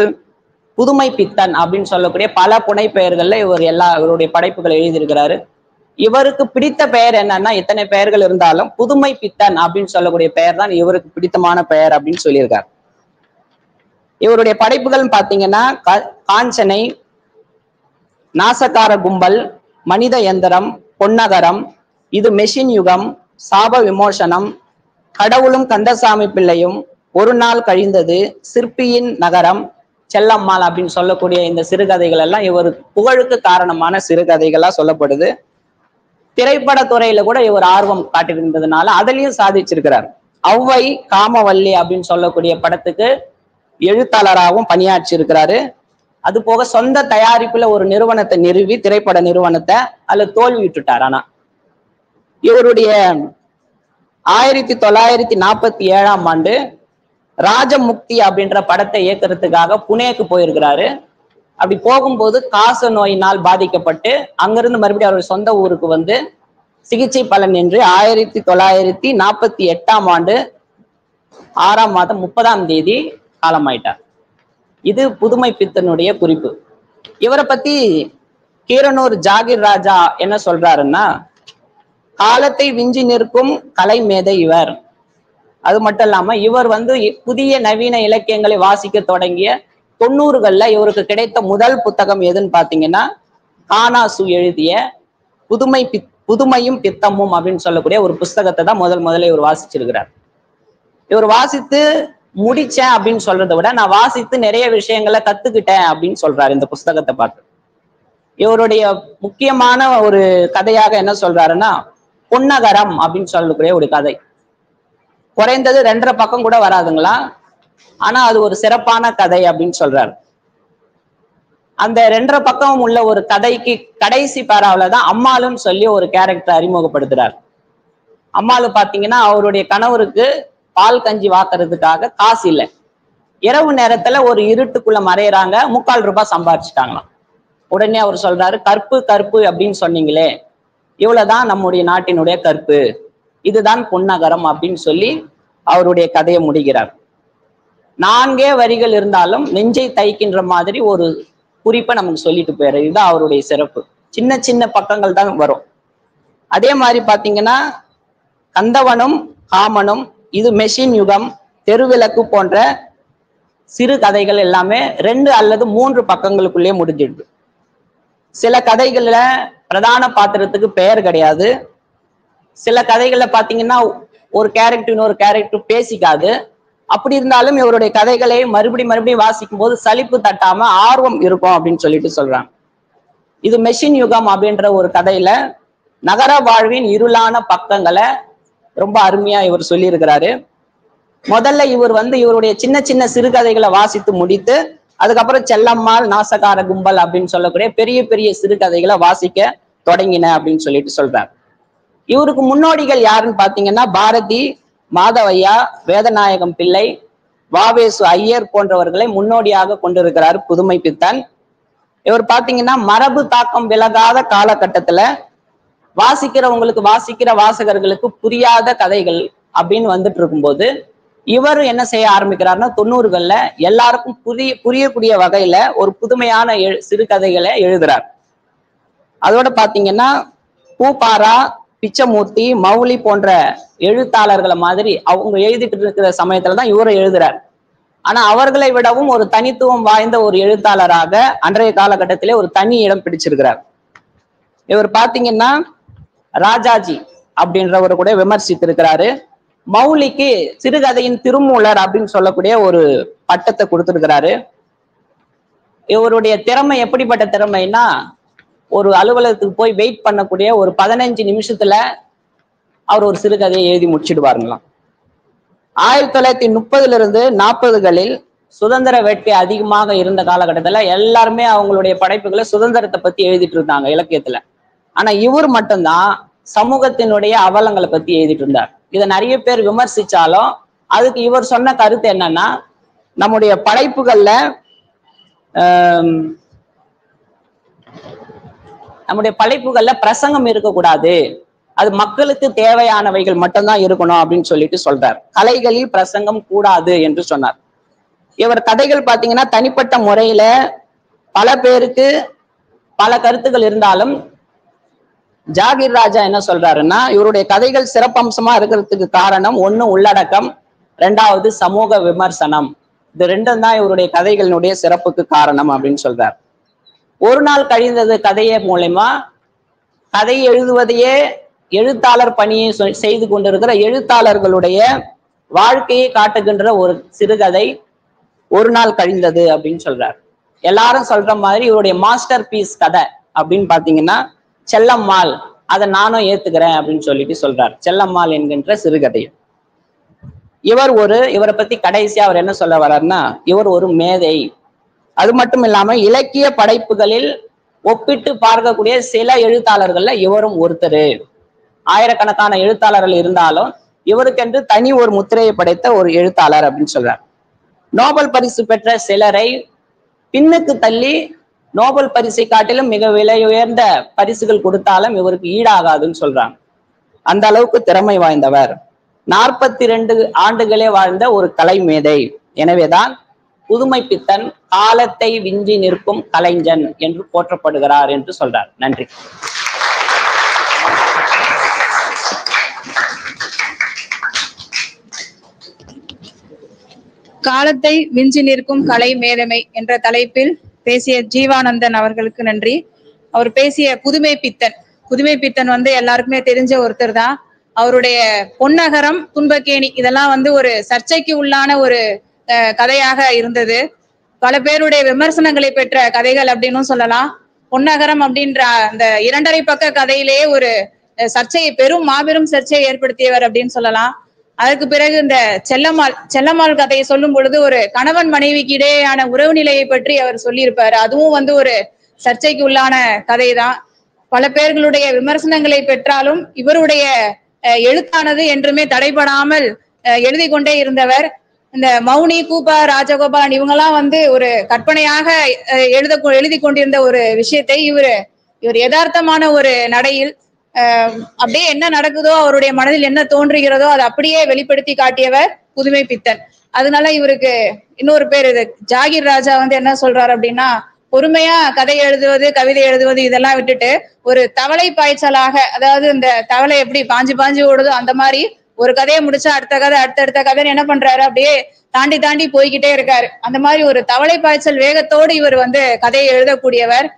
புதுமை பித்தன் அப்படின்னு சொல்லக்கூடிய பல புனைப்பெயர்கள்ல இவருடைய படைப்புகளை எழுதியிருக்கிறாரு. இவருக்கு பிடித்த பெயர் என்னன்னா, இத்தனை பெயர்கள் இருந்தாலும் புதுமை பித்தன் அப்படின்னு சொல்லக்கூடிய பெயர் தான் இவருக்கு பிடித்தமான பெயர் அப்படின்னு சொல்லியிருக்காரு. இவருடைய படைப்புகள் பாத்தீங்கன்னா காஞ்சனை, நாசகார கும்பல், மனித எந்திரம், பொன்னகரம், இது மெஷின் யுகம், சாப விமோசனம், கடவுளும் கந்தசாமி பிள்ளையும், ஒரு நாள் கழிந்தது, சிற்பியின் நகரம், செல்லம்மாள் அப்படின்னு சொல்லக்கூடிய இந்த சிறுகதைகள் எல்லாம் இவர் புகழுக்கு காரணமான சிறுகதைகளா சொல்லப்படுது. திரைப்பட துறையில கூட இவர் ஆர்வம் காட்டியிருந்ததுனால அதுலயும் சாதிச்சிருக்கிறார். ஔவை காமவல்லி அப்படின்னு சொல்லக்கூடிய படத்துக்கு எழுத்தாளராகவும் பணியாற்றி இருக்கிறாரு. அது போக சொந்த தயாரிப்புல ஒரு நிறுவனத்தை நிறுவி, திரைப்பட நிறுவனத்தை அதுல தோல்வி விட்டுட்டார். ஆனா இவருடைய 1947 ராஜமுக்தி அப்படின்ற படத்தை இயக்குறதுக்காக புனேக்கு போயிருக்கிறாரு. அப்படி போகும்போது காச நோயினால் பாதிக்கப்பட்டு அங்கிருந்து மறுபடியும் அவருடைய சொந்த ஊருக்கு சிகிச்சை பலன் என்று 1948 6ஆம் மாதம் 30ஆம் தேதி காலமாயிட்டார். இது புதுமை பித்தனுடைய குறிப்பு. இவரை பத்தி கீரனூர் ஜாகிர் ராஜா என்ன சொல்றாருன்னா, காலத்தை விஞ்சி நிற்கும் கலை மேதை இவர். அது மட்டும் இல்லாம இவர் புதிய நவீன இலக்கியங்களை வாசிக்க தொடங்கிய 90களில் இவருக்கு கிடைத்த முதல் புத்தகம் எதுன்னு பாத்தீங்கன்னா கானாசு எழுதிய புதுமையும் பித்தமும் அப்படின்னு சொல்லக்கூடிய ஒரு புஸ்தகத்தை தான் முதல்ல இவர் வாசிச்சிருக்கிறார். இவர் வாசித்து முடிச்சேன் அப்படின்னு சொல்றதை விட நான் வாசித்து நிறைய விஷயங்களை கத்துக்கிட்டேன் அப்படின்னு சொல்றாரு இந்த புஸ்தகத்தை பார்த்து. இவருடைய முக்கியமான ஒரு கதையாக என்ன சொல்றாருன்னா பொன்னகரம் அப்படின்னு சொல்லக்கூடிய ஒரு கதை. குறைந்தது 2.5 பக்கம் கூட வராதுங்களா, ஆனா அது ஒரு சிறப்பான கதை அப்படின்னு சொல்றாரு. அந்த 2.5 பக்கம் உள்ள ஒரு கதைக்கு கடைசி பேராவில தான் அம்மாளுன்னு சொல்லி ஒரு கேரக்டர் அறிமுகப்படுத்துறாரு. அம்மாளு பாத்தீங்கன்னா அவருடைய கணவருக்கு பால் கஞ்சி வாக்குறதுக்காக காசு இல்லை. இரவு நேரத்துல ஒரு இருட்டுக்குள்ள மறையறாங்க, 3/4 ரூபாய் சம்பாதிச்சுட்டாங்களாம். உடனே அவர் சொல்றாரு, கற்பு கற்பு அப்படின்னு சொன்னீங்களே, இவ்வளவுதான் நம்முடைய நாட்டினுடைய கற்பு, இதுதான் பொன்னகரம் அப்படின்னு சொல்லி அவருடைய கதையை முடிகிறார். 4 வரிகள் இருந்தாலும் நெஞ்சை தைக்கின்ற மாதிரி ஒரு குறிப்பை நமக்கு சொல்லிட்டு போயிடுற, இதுதான் அவருடைய சிறப்பு. சின்ன சின்ன பக்கங்கள் தான் வரும். அதே மாதிரி பாத்தீங்கன்னா கந்தவனும் காமனும், இது மெஷின் யுகம், தெருவிளக்கு போன்ற சிறு கதைகள் எல்லாமே 2 அல்லது 3 பக்கங்களுக்குள்ளே முடிஞ்சிடுது. சில கதைகள்ல பிரதான பாத்திரத்துக்கு பெயர் கிடையாது. சில கதைகள்ல பாத்தீங்கன்னா ஒரு கேரக்டர் இன்னொரு கேரக்டர் பேசிக்காது. அப்படி இருந்தாலும் இவருடைய கதைகளை மறுபடியும் வாசிக்கும் போது சலிப்பு தட்டாம ஆர்வம் இருக்கும் அப்படின்னு சொல்லிட்டு சொல்றாங்க. இது மெஷின் யுகம் அப்படின்ற ஒரு கதையில நகர வாழ்வின் இருளான பக்கங்களை ரொம்ப அருமையா இவர் சொல்லியிருக்கிறாரு. முதல்ல இவர் இவருடைய சின்ன சின்ன சிறுகதைகளை வாசித்து முடித்து அதுக்கப்புறம் செல்லம்மாள், நாசகார கும்பல் அப்படின்னு சொல்லக்கூடிய பெரிய பெரிய சிறுகதைகளை வாசிக்க தொடங்கின அப்படின்னு சொல்லிட்டு சொல்றார். இவருக்கு முன்னோடிகள் யாருன்னு பாத்தீங்கன்னா பாரதி, மாதவையா, வேதநாயகம் பிள்ளை, வாவேசு ஐயர் போன்றவர்களை முன்னோடியாக கொண்டிருக்கிறார் புதுமை பித்தன். இவர் பாத்தீங்கன்னா மரபு தாக்கம் விலகாத காலகட்டத்துல வாசிக்கிறவங்களுக்கு, வாசிக்கிற வாசகர்களுக்கு புரியாத கதைகள் அப்படின்னு வந்துட்டு இருக்கும்போது இவர் என்ன செய்ய ஆரம்பிக்கிறாருன்னா 90கள்ல எல்லாருக்கும் புரியக்கூடிய வகையில ஒரு புதுமையான சிறுகதைகளை எழுதுறார். அதோட பாத்தீங்கன்னா பூபாரா, பிச்சமூர்த்தி, மௌலி போன்ற எழுத்தாளர்களை மாதிரி அவங்க எழுதிட்டு இருக்கிற சமயத்துலதான் இவரை எழுதுறார். ஆனா அவர்களை விடவும் ஒரு தனித்துவம் வாய்ந்த ஒரு எழுத்தாளராக அன்றைய காலகட்டத்திலே ஒரு தனி இடம் பிடிச்சிருக்கிறார். இவர் பாத்தீங்கன்னா ராஜாஜி அப்படின்றவரை கூட விமர்சித்திருக்கிறாரு. மௌலிக்கு சிறுகதையின் திருமூலர் அப்படின்னு சொல்லக்கூடிய ஒரு பட்டத்தை கொடுத்திருக்கிறாரு. இவருடைய திறமை எப்படிப்பட்ட திறமைன்னா, ஒரு அலுவலகத்துக்கு போய் வெயிட் பண்ணக்கூடிய ஒரு 15 நிமிஷத்துல அவர் ஒரு சிறுகதையை எழுதி முடிச்சிடுவாருங்களாம். 1930 40களில் சுதந்திர வேட்கை அதிகமாக இருந்த காலகட்டத்துல எல்லாருமே அவங்களுடைய படைப்புகளை சுதந்திரத்தை பத்தி எழுதிட்டு இருந்தாங்க இலக்கியத்துல. ஆனா இவர் மட்டும்தான் சமூகத்தினுடைய அவலங்களை பத்தி எழுதிட்டு இருந்தார். இதை நிறைய பேர் விமர்சிச்சாலும் அதுக்கு இவர் சொன்ன கருத்து என்னன்னா, நம்முடைய படைப்புகள்ல பிரசங்கம் இருக்கக்கூடாது, அது மக்களுக்கு தேவையானவைகள் மட்டும்தான் இருக்கணும் அப்படின்னு சொல்லிட்டு சொல்றார். கலைகளில் பிரசங்கம் கூடாது என்று சொன்னார். இவர் கதைகள் பாத்தீங்கன்னா தனிப்பட்ட முறையில பல பேருக்கு பல கருத்துக்கள் இருந்தாலும் ஜாகிர் ராஜா என்ன சொல்றாருன்னா, இவருடைய கதைகள் சிறப்பம்சமா இருக்கிறதுக்கு காரணம் 1 உள்ளடக்கம், 2வது சமூக விமர்சனம். இது 2ம் தான் இவருடைய கதைகளினுடைய சிறப்புக்கு காரணம் அப்படின்னு சொல்றார். ஒரு நாள் கழிந்தது கதையை மூலமா கதை எழுதுவதையே எழுத்தாளர் பணியை செய்து கொண்டிருக்கிற எழுத்தாளர்களுடைய வாழ்க்கையை காட்டுகின்ற ஒரு சிறுகதை ஒரு நாள் கழிந்தது அப்படின்னு சொல்றார். எல்லாரும் சொல்ற மாதிரி இவருடைய மாஸ்டர் பீஸ் கதை அப்படின்னு பாத்தீங்கன்னா செல்லம்மாள், அதை நானும் ஏத்துக்கிறேன் அப்படின்னு சொல்லிட்டு சொல்றார். செல்லம்மாள் என்கின்ற சிறுகதை. இவரை பத்தி கடைசியா அவர் என்ன சொல்ல வர்றாருன்னா, இவர் ஒரு மேதை. அது மட்டும் இல்லாம இலக்கிய படைப்புகளில் ஒப்பிட்டு பார்க்கக்கூடிய சில எழுத்தாளர்கள்ல இவரும் ஒருத்தர். ஆயிரக்கணக்கான எழுத்தாளர்கள் இருந்தாலும் இவருக்கென்று தனி ஒரு முத்திரையை படைத்த ஒரு எழுத்தாளர் அப்படின்னு சொல்றார். நோபல் பரிசு பெற்ற சிலரை பின்னுக்கு தள்ளி நோபல் பரிசை காட்டிலும் மிக விலை உயர்ந்த பரிசுகள் கொடுத்தாலும் இவருக்கு ஈடாகாதுன்னு சொல்றாங்க. அந்த அளவுக்கு திறமை வாய்ந்தவர். 42 ஆண்டுகளே வாழ்ந்த ஒரு கலை மேதை. எனவேதான் புதுமை பித்தன் காலத்தை விஞ்சி நிற்கும் கலைஞன் என்று போற்றப்படுகிறார் என்று சொல்றார். நன்றி. காலத்தை விஞ்சி நிற்கும் கலை மேதமை என்ற தலைப்பில் பேசிய ஜீவானந்தன் அவர்களுக்கு நன்றி. அவர் பேசிய புதுமை பித்தன் புதுமை பித்தன் வந்து எல்லாருக்குமே தெரிஞ்ச ஒருத்தர் தான். அவருடைய பொன்னகரம், துன்பக்கேணி இதெல்லாம் வந்து ஒரு சர்ச்சைக்கு உள்ளான ஒரு கதையாக இருந்தது. பல பேருடைய விமர்சனங்களை பெற்ற கதைகள் அப்படின்னு சொல்லலாம். பொன்னகரம் அப்படின்ற அந்த 2.5 பக்க கதையிலேயே ஒரு சர்ச்சையை, மாபெரும் சர்ச்சையை ஏற்படுத்தியவர் அப்படின்னு சொல்லலாம். அதற்கு பிறகு இந்த செல்லம்மாள் கதையை சொல்லும் பொழுது ஒரு கணவன் மனைவிக்கு இடையேயான உறவு நிலையை பற்றி அவர் சொல்லியிருப்பாரு. அதுவும் வந்து ஒரு சர்ச்சைக்கு உள்ளான கதை தான். பல பேர்களுடைய விமர்சனங்களை பெற்றாலும் இவருடைய எழுத்தானது என்றுமே தடைபடாமல் எழுதி கொண்டே இருந்தவர். இந்த மௌனி, கூபா, ராஜகோபாலன் இவங்கெல்லாம் வந்து ஒரு கற்பனையாக எழுதி கொண்டிருந்த ஒரு விஷயத்தை இவர் யதார்த்தமான ஒரு நடையில் அப்படியே என்ன நடக்குதோ, அவருடைய மனதில் என்ன தோன்றுகிறதோ அதை அப்படியே வெளிப்படுத்தி காட்டியவர் புதுமை பித்தன். அதனால இவருக்கு இன்னொரு பேர் இது. ஜாகிர் ராஜா வந்து என்ன சொல்றாரு அப்படின்னா, பொறுமையா கதை எழுதுவது, கவிதை எழுதுவது இதெல்லாம் விட்டுட்டு ஒரு தவளை பாய்ச்சலாக, அதாவது இந்த தவளை எப்படி பாஞ்சு ஓடுதோ அந்த மாதிரி ஒரு கதையை முடிச்சா அடுத்த கதை அடுத்தடுத்த கதைன்னு என்ன பண்றாரு, அப்படியே தாண்டி போய்கிட்டே இருக்காரு. அந்த மாதிரி ஒரு தவளை பாய்ச்சல் வேகத்தோடு இவர் வந்து கதையை எழுதக்கூடியவர்.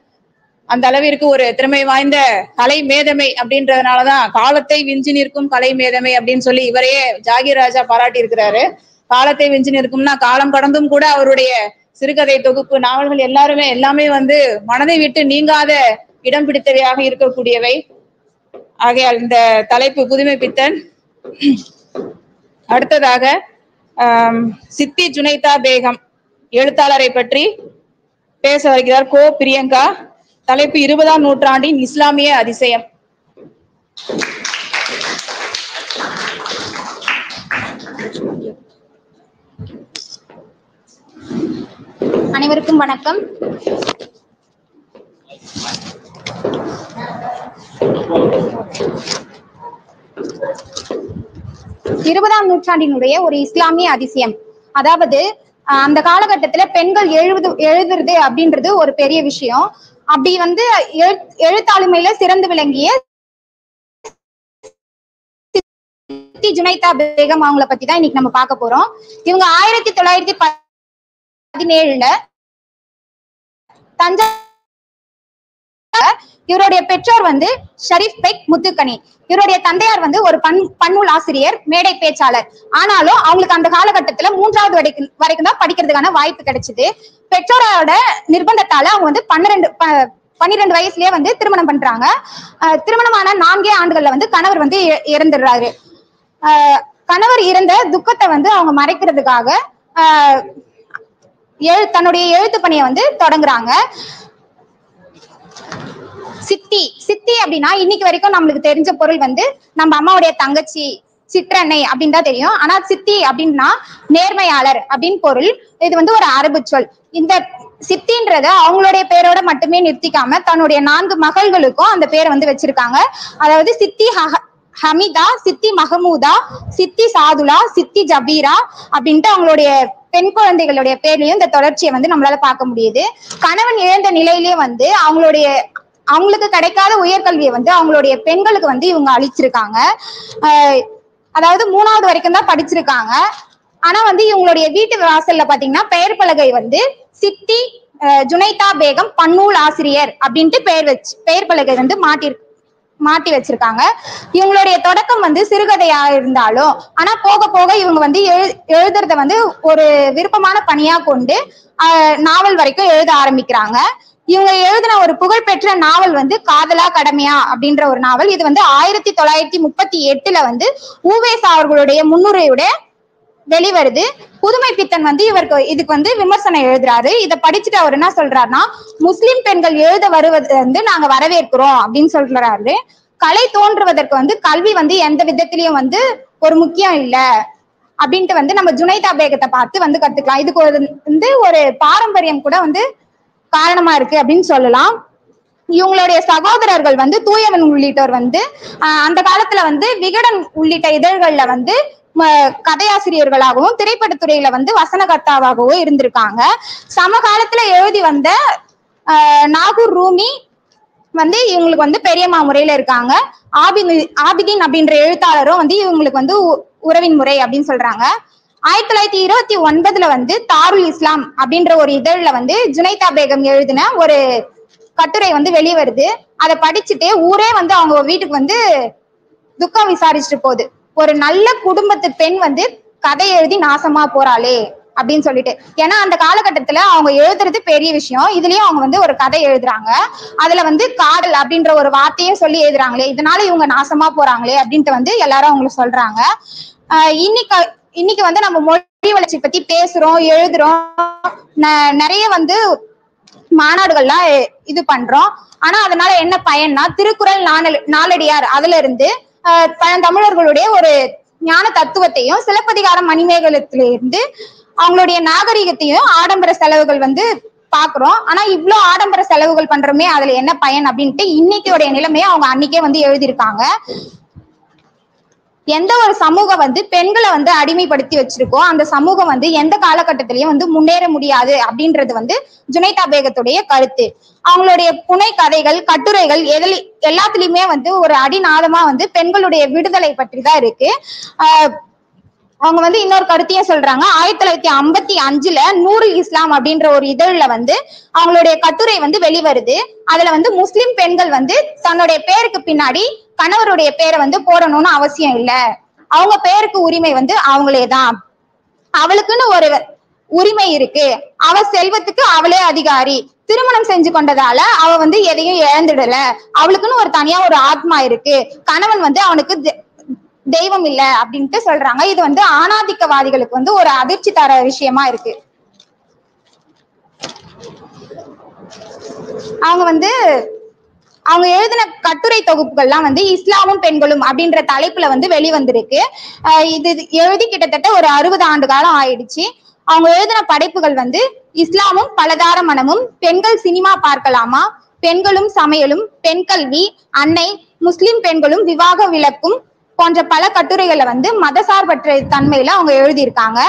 அந்த அளவிற்கு ஒரு திறமை வாய்ந்த கலை மேதமை அப்படின்றதுனாலதான் காலத்தை விஞ்சி நிற்கும் கலை மேதமை அப்படின்னு சொல்லி இவரையே ஜாகிர் ராஜா பாராட்டி இருக்கிறாரு. காலத்தை விஞ்சி நிற்கும்னா காலம் கடந்தும் கூட அவருடைய சிறுகதை தொகுப்பு, நாவல்கள் எல்லாமே வந்து மனதை விட்டு நீங்காத இடம் பிடித்தவையாக இருக்கக்கூடியவை. ஆகையால் இந்த தலைப்பு புதுமை பித்தன். அடுத்ததாக சித்தி ஜுனைதா பேகம் எழுத்தாளரை பற்றி பேச வருகிறார் கோ பிரியங்கா. தலைப்பு 20ஆம் நூற்றாண்டின் இஸ்லாமிய அதிசயம். அனைவருக்கும் வணக்கம். இருபதாம் நூற்றாண்டினுடைய ஒரு இஸ்லாமிய அதிசயம். அதாவது அந்த காலகட்டத்துல பெண்கள் எழுதுறது அப்படின்றது ஒரு பெரிய விஷயம். அப்படி வந்து எழுத்தாளுமையில சிறந்து விளங்கிய சித்தி ஜுனைதா பேகம் அவங்கள பத்தி தான் இன்னைக்கு நம்ம பார்க்க போறோம். இவங்க 1917 தஞ்சை. இவருடைய பெற்றோர் வந்து ஷரீப் பெக் முத்துக்கனி. இவருடைய தந்தையார் வந்து ஒரு பன்னூல் ஆசிரியர், மேடை பேச்சாளர். ஆனாலும் அவங்களுக்கு அந்த காலகட்டத்துல 3வது வரைக்கும் தான் படிக்கிறதுக்கான வாய்ப்பு கிடைச்சது. பெற்றோரோட நிர்பந்தத்தால அவங்க வந்து 12 வயசுலயே வந்து திருமணம் பண்றாங்க. திருமணமான 4 ஆண்டுகள்ல வந்து கணவர் வந்து இறந்துடுறாரு. கணவர் இறந்த துக்கத்தை வந்து அவங்க மறைக்கிறதுக்காக தன்னுடைய எழுத்து பணியை வந்து தொடங்குறாங்க. சித்தி அப்படின்னா இன்னைக்கு வரைக்கும் நம்மளுக்கு தெரிஞ்ச பொருள் வந்து நம்ம அம்மாவுடைய தங்கச்சி, சிற்றன்னை அப்படின்னு தான் தெரியும். ஆனா சித்தி அப்படின்னா நேர்மையாளர் அப்படின்னு பொருள். இது வந்து ஒரு அரபு சொல். இந்த சித்தின்றத அவங்களுடைய பேரோட மட்டுமே நிறுத்திக்காம தன்னுடைய 4 மகள்களுக்கும் அந்த பேரை வந்து வச்சிருக்காங்க. அதாவது சித்தி ஹமிதா, சித்தி மஹமூதா, சித்தி சாதுலா, சித்தி ஜபீரா அப்படின்ட்டு அவங்களுடைய பெண் குழந்தைகளுடைய பேர்லயும் இந்த தொடர்ச்சியை வந்து நம்மளால பார்க்க முடியுது. கணவன் இழந்த நிலையிலேயே வந்து அவங்களுக்கு கிடைக்காத உயர்கல்வியை வந்து அவங்களுடைய பெண்களுக்கு வந்து இவங்க அளிச்சிருக்காங்க. அதாவது 3வது வரைக்கும் தான் படிச்சிருக்காங்க. ஆனா வந்து இவங்களுடைய வீட்டு வாசல்ல பாத்தீங்கன்னா பெயர் பலகை வந்து சித்தி ஜுனைதா பேகம் பன்னூல் ஆசிரியர் அப்படின்ட்டு பெயர் பலகை வந்து மாட்டி வச்சிருக்காங்க. இவங்களுடைய தொடக்கம் வந்து சிறுகதையா இருந்தாலும் ஆனா போக போக இவங்க வந்து எழுதுறத வந்து ஒரு விருப்பமான பணியா கொண்டு நாவல் வரைக்கும் எழுத ஆரம்பிக்கிறாங்க. இவங்க எழுதின ஒரு புகழ்பெற்ற நாவல் வந்து காதலா கடமையா அப்படின்ற ஒரு நாவல். இது வந்து 1938 வந்து ஊவேசா அவர்களுடைய முன்னுரையோட வெளிவருது. புதுமை பித்தன் வந்து இதுக்கு வந்து விமர்சனம் எழுதுறாரு. இதை படிச்சுட்டு அவர் என்ன சொல்றாருன்னா, முஸ்லிம் பெண்கள் எழுத வருவது வந்து நாங்க வரவேற்கிறோம் அப்படின்னு சொல்றாரு. கலை தோன்றுவதற்கு வந்து கல்வி வந்து எந்த விதத்திலயும் வந்து ஒரு முக்கியம் இல்ல அப்படின்ட்டு வந்து நம்ம ஜுனைதா பேகத்தை பார்த்து வந்து கத்துக்கலாம். இதுக்கு வந்து ஒரு பாரம்பரியம் கூட வந்து காரணமா இருக்கு அப்படின்னு சொல்லலாம். இவங்களுடைய சகோதரர்கள் வந்து தூயவன் உள்ளிட்டோர் வந்து அந்த காலத்துல வந்து விகடன் உள்ளிட்ட இதழ்கள்ல வந்து கதையாசிரியர்களாகவும் திரைப்படத்துறையில வந்து வசனகர்த்தாவாகவும் இருந்திருக்காங்க. சமகாலத்துல எழுதி வந்த நாகூர் ரூமி வந்து இவங்களுக்கு வந்து பெரியம்மா முறையில இருக்காங்க. ஆபிதீன் அப்படின்ற எழுத்தாளரும் வந்து இவங்களுக்கு வந்து உறவின் முறை அப்படின்னு சொல்றாங்க. 1929 வந்து தாருல் இஸ்லாம் அப்படின்ற ஒரு இதழ்ல வந்து ஜுனைதா பேகம் எழுதின ஒரு கட்டுரை வந்து வெளியே வருது. அதை படிச்சுட்டு ஊரே வந்து அவங்க வீட்டுக்கு வந்து துக்கம் விசாரிச்சுட்டு போகுது. ஒரு நல்ல குடும்பத்து பெண் வந்து கதை எழுதி நாசமா போறாளே அப்படின்னு சொல்லிட்டு. ஏன்னா அந்த காலகட்டத்துல அவங்க எழுதுறது பெரிய விஷயம், இதுலயும் அவங்க வந்து ஒரு கதை எழுதுறாங்க. அதுல வந்து காதல் அப்படின்ற ஒரு வார்த்தையும் சொல்லி எழுதுறாங்களே, இதனால இவங்க நாசமா போறாங்களே அப்படின்ட்டு வந்து எல்லாரும் அவங்களுக்கு சொல்றாங்க. இன்னைக்கு வந்து நம்ம மொழி வளர்ச்சி பத்தி பேசுறோம், எழுதுறோம், நிறைய வந்து மாநாடுகள்லாம் இது பண்றோம். ஆனா அதனால என்ன பயன்னா, திருக்குறள் நாலடியார் அதுல இருந்து பழந்தமிழர்களுடைய ஒரு ஞான தத்துவத்தையும் சிலப்பதிகாரம் மணிமேகலத்திலிருந்து அவங்களுடைய நாகரிகத்தையும் ஆடம்பர செலவுகள் வந்து பாக்குறோம். ஆனா இவ்வளவு ஆடம்பர செலவுகள் பண்றோமே, அதுல என்ன பயன் அப்படின்ட்டு இன்னைக்குடைய நிலைமையை அவங்க அன்னைக்கே வந்து எழுதியிருக்காங்க. எந்த ஒரு சமூகம் வந்து பெண்களை வந்து அடிமைப்படுத்தி வச்சிருக்கோ அந்த சமூகம் வந்து எந்த காலகட்டத்திலயும் வந்து முன்னேற முடியாது அப்படின்றது வந்து ஜுனைதா பேகத்துடைய கருத்து. அவங்களுடைய புனை கதைகள், கட்டுரைகள் எல்லாத்துலயுமே வந்து ஒரு அடிநாதமா வந்து பெண்களுடைய விடுதலை பற்றி தான் இருக்கு. அவங்க வந்து இன்னொரு கருத்தையும் சொல்றாங்க. 1955 நூருல் இஸ்லாம் அப்படின்ற ஒரு இதழ்ல வந்து அவங்களுடைய கட்டுரை வந்து வெளிவருது. அதுல வந்து முஸ்லிம் பெண்கள் வந்து தன்னுடைய பேருக்கு பின்னாடி கணவருடைய பேரை வந்து போடணும்னு அவசியம் இல்ல, அவங்க பேருக்கு உரிமை வந்து அவங்களேதான், அவளுக்குன்னு ஒரு உரிமை இருக்கு, அவ செல்வத்துக்கு அவளே அதிகாரி, திருமணம் செஞ்சு கொண்டதால அவ வந்து எதையும் இழந்துடல, அவளுக்குன்னு ஒரு தனியா ஒரு ஆத்மா இருக்கு, கணவன் வந்து அவனுக்கு தெய்வம் இல்ல அப்படின்ட்டு சொல்றாங்க. இது வந்து ஆணாதிக்கவாதிகளுக்கு வந்து ஒரு அதிர்ச்சி தர விஷயமா இருக்கு. அவங்க எழுதின கட்டுரை தொகுப்புகள்லாம் வந்து இஸ்லாமும் பெண்களும் அப்படின்ற தலைப்புல வந்து வெளிவந்திருக்கு. இது எழுதி கிட்டத்தட்ட ஒரு 60 ஆண்டு காலம் ஆயிடுச்சு. அவங்க எழுதின படைப்புகள் வந்து இஸ்லாமும் பலதார மனமும், பெண்கள் சினிமா பார்க்கலாமா, பெண்களும் சமையலும், பெண் கல்வி, அன்னை, முஸ்லிம் பெண்களும் விவாக விளக்கும் போன்ற பல கட்டுரைகளை வந்து மதசார்பற்ற தன்மையில அவங்க எழுதியிருக்காங்க.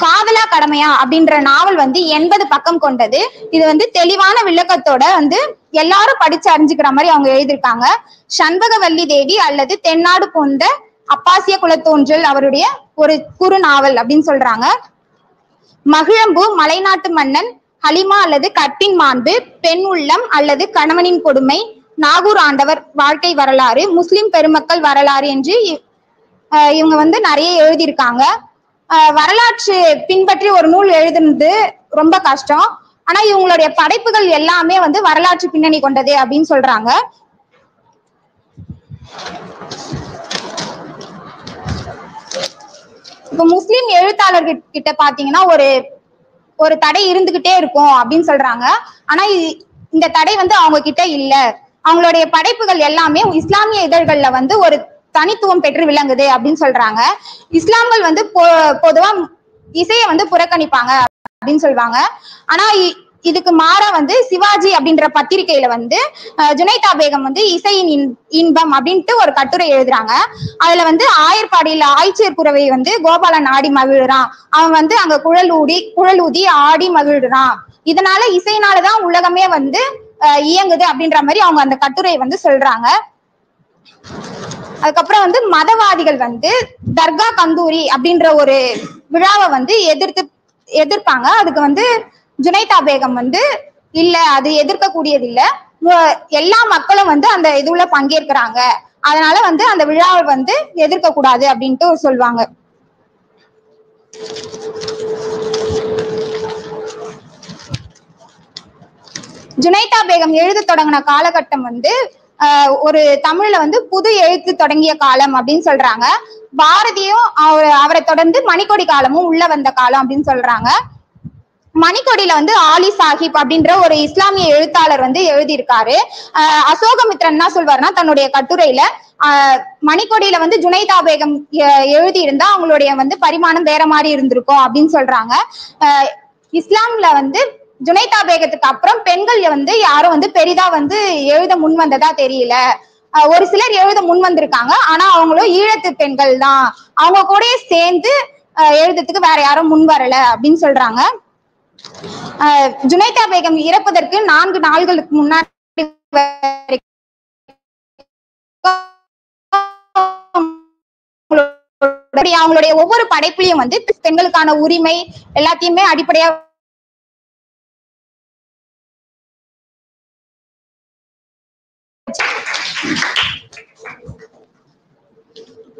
காதலா கடமையா அப்படின்ற நாவல் வந்து 80 பக்கம் கொண்டது. இது வந்து தெளிவான விளக்கத்தோட வந்து எல்லாரும் படிச்சு அறிஞ்சுக்கிற மாதிரி அவங்க எழுதியிருக்காங்க. சண்பகவல்லி தேவி அல்லது தென்னாடு போன்ற அப்பாசிய குலத்தோன்றல் அவருடைய ஒரு குறு நாவல் அப்படின்னு சொல்றாங்க. மகிழம்பு, மலைநாட்டு மன்னன், ஹலிமா அல்லது கற்பின் மாண்பு, பெண் உள்ளம் அல்லது கணவனின் கொடுமை, நாகூர் ஆண்டவர் வாழ்க்கை வரலாறு, முஸ்லிம் பெருமக்கள் வரலாறு என்று இவங்க வந்து நிறைய எழுதியிருக்காங்க. வரலாற்று பின்பற்றி ஒரு நூல் எழுதுனது ரொம்ப கஷ்டம். ஆனா இவங்களுடைய படைப்புகள் எல்லாமே வந்து வரலாற்று பின்னணி கொண்டது அப்படின்னு சொல்றாங்க. இப்ப முஸ்லிம் எழுத்தாளர்கள் கிட்ட பாத்தீங்கன்னா ஒரு தடை இருந்துகிட்டே இருக்கும் அப்படின்னு சொல்றாங்க. ஆனா இந்த தடை வந்து அவங்க கிட்ட இல்ல. அவங்களுடைய படைப்புகள் எல்லாமே இஸ்லாமிய இதழ்கள்ல வந்து ஒரு தனித்துவம் பெற்று விளங்குது அப்படின்னு சொல்றாங்க. இஸ்லாம்கள் வந்து பொதுவா இசையை வந்து புறக்கணிப்பாங்க அப்படின்னு சொல்லுவாங்க. ஆனா இதுக்கு மாறா வந்து சிவாஜி அப்படின்ற பத்திரிகையில வந்து ஜுனைதா பேகம் வந்து இசையின் இன்பம் அப்படின்ட்டு ஒரு கட்டுரை எழுதுறாங்க. அதுல வந்து ஆயர்பாடியில ஆய்ச்சியர் குறவை வந்து கோபாலன் ஆடி மகிழ்றான், அவன் வந்து அங்க குழல் ஊதி ஆடி மகிழ்றான், இதனால இசையினாலதான் உலகமே வந்து இயங்குது அப்படின்ற மாதிரி அவங்க அந்த கட்டுரை வந்து சொல்றாங்க. அதுக்கப்புறம் வந்து மதவாதிகள் வந்து தர்கா கந்தூரி அப்படின்ற ஒரு விழாவை வந்து எதிர்ப்பாங்க. அதுக்கு வந்து ஜுனைதா பேகம் வந்து இல்ல, அது எதிர்க்கக்கூடியது இல்ல, எல்லா மக்களும் வந்து அந்த இதுல பங்கேற்கிறாங்க, அதனால வந்து அந்த விழாவை வந்து எதிர்க்க கூடாது அப்படின்ட்டு சொல்லுவாங்க. ஜுனைதா பேகம் எழுத தொடங்கின காலகட்டம் வந்து ஒரு தமிழ்ல வந்து புது எழுத்து தொடங்கிய காலம் அப்படின்னு சொல்றாங்க. பாரதியும் அவரை தொடர்ந்து மணிக்கொடி காலமும் உள்ள வந்த காலம் அப்படின்னு சொல்றாங்க. மணிக்கொடியில வந்து ஆலி சாஹிப் அப்படின்ற ஒரு இஸ்லாமிய எழுத்தாளர் வந்து எழுதியிருக்காரு. அசோகமித்ரன் என்ன சொல்வாருன்னா தன்னுடைய கட்டுரையில மணிக்கொடியில வந்து ஜுனைதா பேகம் எழுதி இருந்தா அவங்களுடைய வந்து பரிமாணம் வேற மாதிரி இருந்திருக்கும் அப்படின்னு சொல்றாங்க. இஸ்லாம்ல வந்து ஜுனைதா பேகத்துக்கு அப்புறம் பெண்கள் வந்து யாரும் வந்து பெரிதா வந்து எழுத முன் வந்ததா தெரியல. ஒரு சிலர் எழுத முன் வந்திருக்காங்க, ஆனா அவங்களும் ஈழத்து பெண்கள் தான், அவங்க கூட சேர்ந்து எழுதுறதுக்கு வேற யாரும் முன் வரல அப்படின்னு சொல்றாங்க. ஜுனைதா பேகம் இறப்பதற்கு 4 நாள்களுக்கு முன்னாடி அவங்களுடைய ஒவ்வொரு படைப்புலையும் வந்து பெண்களுக்கான உரிமை எல்லாத்தையுமே அடிப்படையா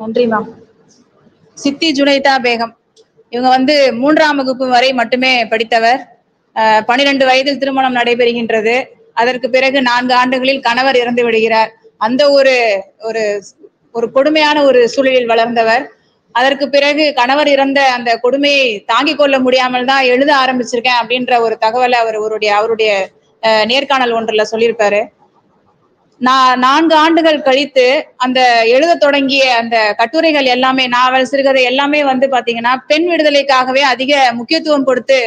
நன்றி மேம். சித்தி ஜுனைதா பேகம் இவங்க வந்து 3ஆம் வகுப்பு வரை மட்டுமே படித்தவர். 12 வயதில் திருமணம் நடைபெறுகின்றது. அதற்கு பிறகு 4 ஆண்டுகளில் கணவர் இறந்து விடுகிறார். அந்த ஒரு ஒரு ஒரு கொடுமையான ஒரு சூழலில் வளர்ந்தவர். அதற்கு பிறகு கணவர் இறந்த அந்த கொடுமையை தாங்கிக் கொள்ள முடியாமல் தான் எழுத ஆரம்பிச்சிருக்கேன் அப்படின்ற ஒரு தகவலை அவருடைய நேர்காணல் ஒன்றுல சொல்லியிருப்பாரு. 4 ஆண்டுகள் கழித்து அந்த எழுத தொடங்கிய அந்த கட்டுரைகள் எல்லாமே, நாவல், சிறுகதை எல்லாமே வந்து பாத்தீங்கன்னா பெண் விடுதலைக்காகவே அதிக முக்கியத்துவம் கொடுத்து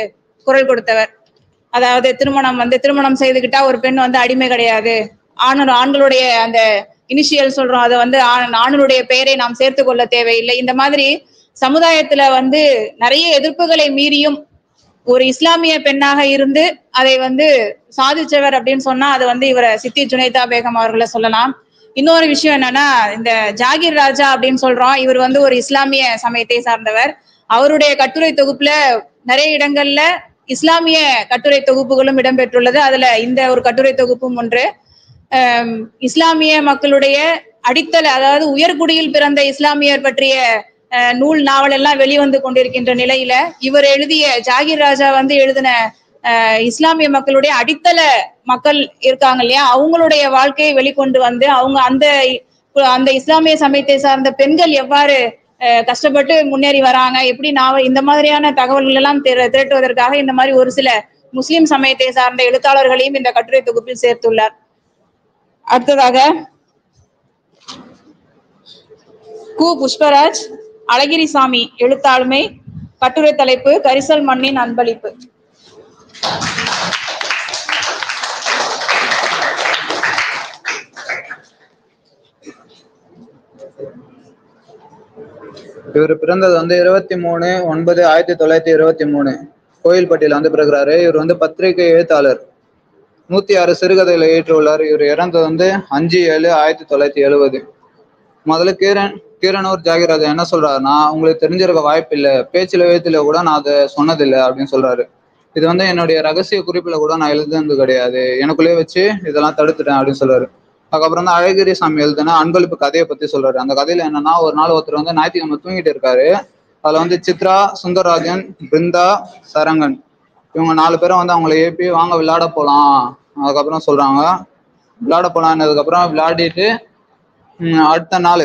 குரல் கொடுத்தவர். அதாவது திருமணம் செய்துகிட்டா ஒரு பெண் வந்து அடிமை கிடையாது, ஆண்களுடைய அந்த இனிஷியல் சொல்றோம், அதை வந்து ஆணுடைய பெயரை நாம் சேர்த்து கொள்ள தேவையில்லை. இந்த மாதிரி சமுதாயத்துல வந்து நிறைய எதிர்ப்புகளை மீறியும் ஒரு இஸ்லாமிய பெண்ணாக இருந்து அதை வந்து சாதிச்சவர் அப்படின்னு சொன்னா அது வந்து இவரை சித்தி ஜுனைதா பேகம் அவர்களை சொல்லலாம். இன்னொரு விஷயம் என்னன்னா, இந்த ஜாகிர் ராஜா அப்படின்னு சொல்றோம், இவர் வந்து ஒரு இஸ்லாமிய சமயத்தை சார்ந்தவர். அவருடைய கட்டுரை தொகுப்புல நிறைய இடங்கள்ல இஸ்லாமிய கட்டுரை தொகுப்புகளும் இடம்பெற்றுள்ளது. அதுல இந்த ஒரு கட்டுரை தொகுப்பும் ஒன்று. இஸ்லாமிய மக்களுடைய அடித்தள, அதாவது உயர்குடியில் பிறந்த இஸ்லாமியர் பற்றிய நூல், நாவல் எல்லாம் வெளிவந்து கொண்டிருக்கின்ற நிலையில இவர் எழுதிய ஜாகிர் ராஜா வந்து எழுதின இஸ்லாமிய மக்களுடைய அடித்தள மக்கள் இருக்காங்க இல்லையா, அவங்களுடைய வாழ்க்கையை வெளிக்கொண்டு வந்து அவங்க அந்த இஸ்லாமிய சமயத்தை சார்ந்த பெண்கள் எவ்வாறு கஷ்டப்பட்டு முன்னேறி வராங்க, எப்படி இந்த மாதிரியான தகவல்கள் எல்லாம் திரட்டுவதற்காக இந்த மாதிரி ஒரு சில முஸ்லிம் சமயத்தை சார்ந்த எழுத்தாளர்களையும் இந்த கட்டுரை தொகுப்பில் சேர்த்துள்ளார். அடுத்ததாக கு புஷ்பராஜ், அழகிரிசாமி எழுத்தாளுமை. கட்டுரை தலைப்பு கரிசல் மண்ணின் அன்பளிப்பு. இவர் பிறந்தது வந்து 23/9/1923 கோயில்பட்டியில வந்து பிறகுறாரு. இவர் வந்து பத்திரிகை எழுத்தாளர். 106 சிறுகதைகளை ஏற்றுள்ளார். இவர் இறந்தது வந்து 5/7/1970. முதல்ல கீரனூர் ஜாகிர் ராஜா என்ன சொல்றாருன்னா, உங்களுக்கு தெரிஞ்சிருக்க வாய்ப்பு இல்லை, பேச்சுல எழுத்துல கூட நான் அதை சொன்னதில்லை அப்படின்னு சொல்றாரு. இது வந்து என்னுடைய ரகசிய குறிப்புல கூட நான் எழுதுனது கிடையாது, எனக்குள்ளேயே வச்சு இதெல்லாம் தடுத்துட்டேன் அப்படின்னு சொல்றாரு. அதுக்கப்புறம் தான் அழகிரிசாமி எழுதுன அன்பளிப்பு கதையை பத்தி சொல்றாரு. அந்த கதையில என்னன்னா, ஒரு நாள் ஒருத்தர் வந்து ஞாயிற்றுக்கிழமை தூங்கிட்டு இருக்காரு. அதுல வந்து சித்ரா, சுந்தரராஜன், பிருந்தா, சரங்கன் இவங்க 4 பேரும் வந்து அவங்களை ஏப்பி வாங்க விளையாட போலாம் அதுக்கப்புறம் சொல்றாங்க. விளையாட போலான்னதுக்கப்புறம் விளையாடிட்டு அடுத்த நாள்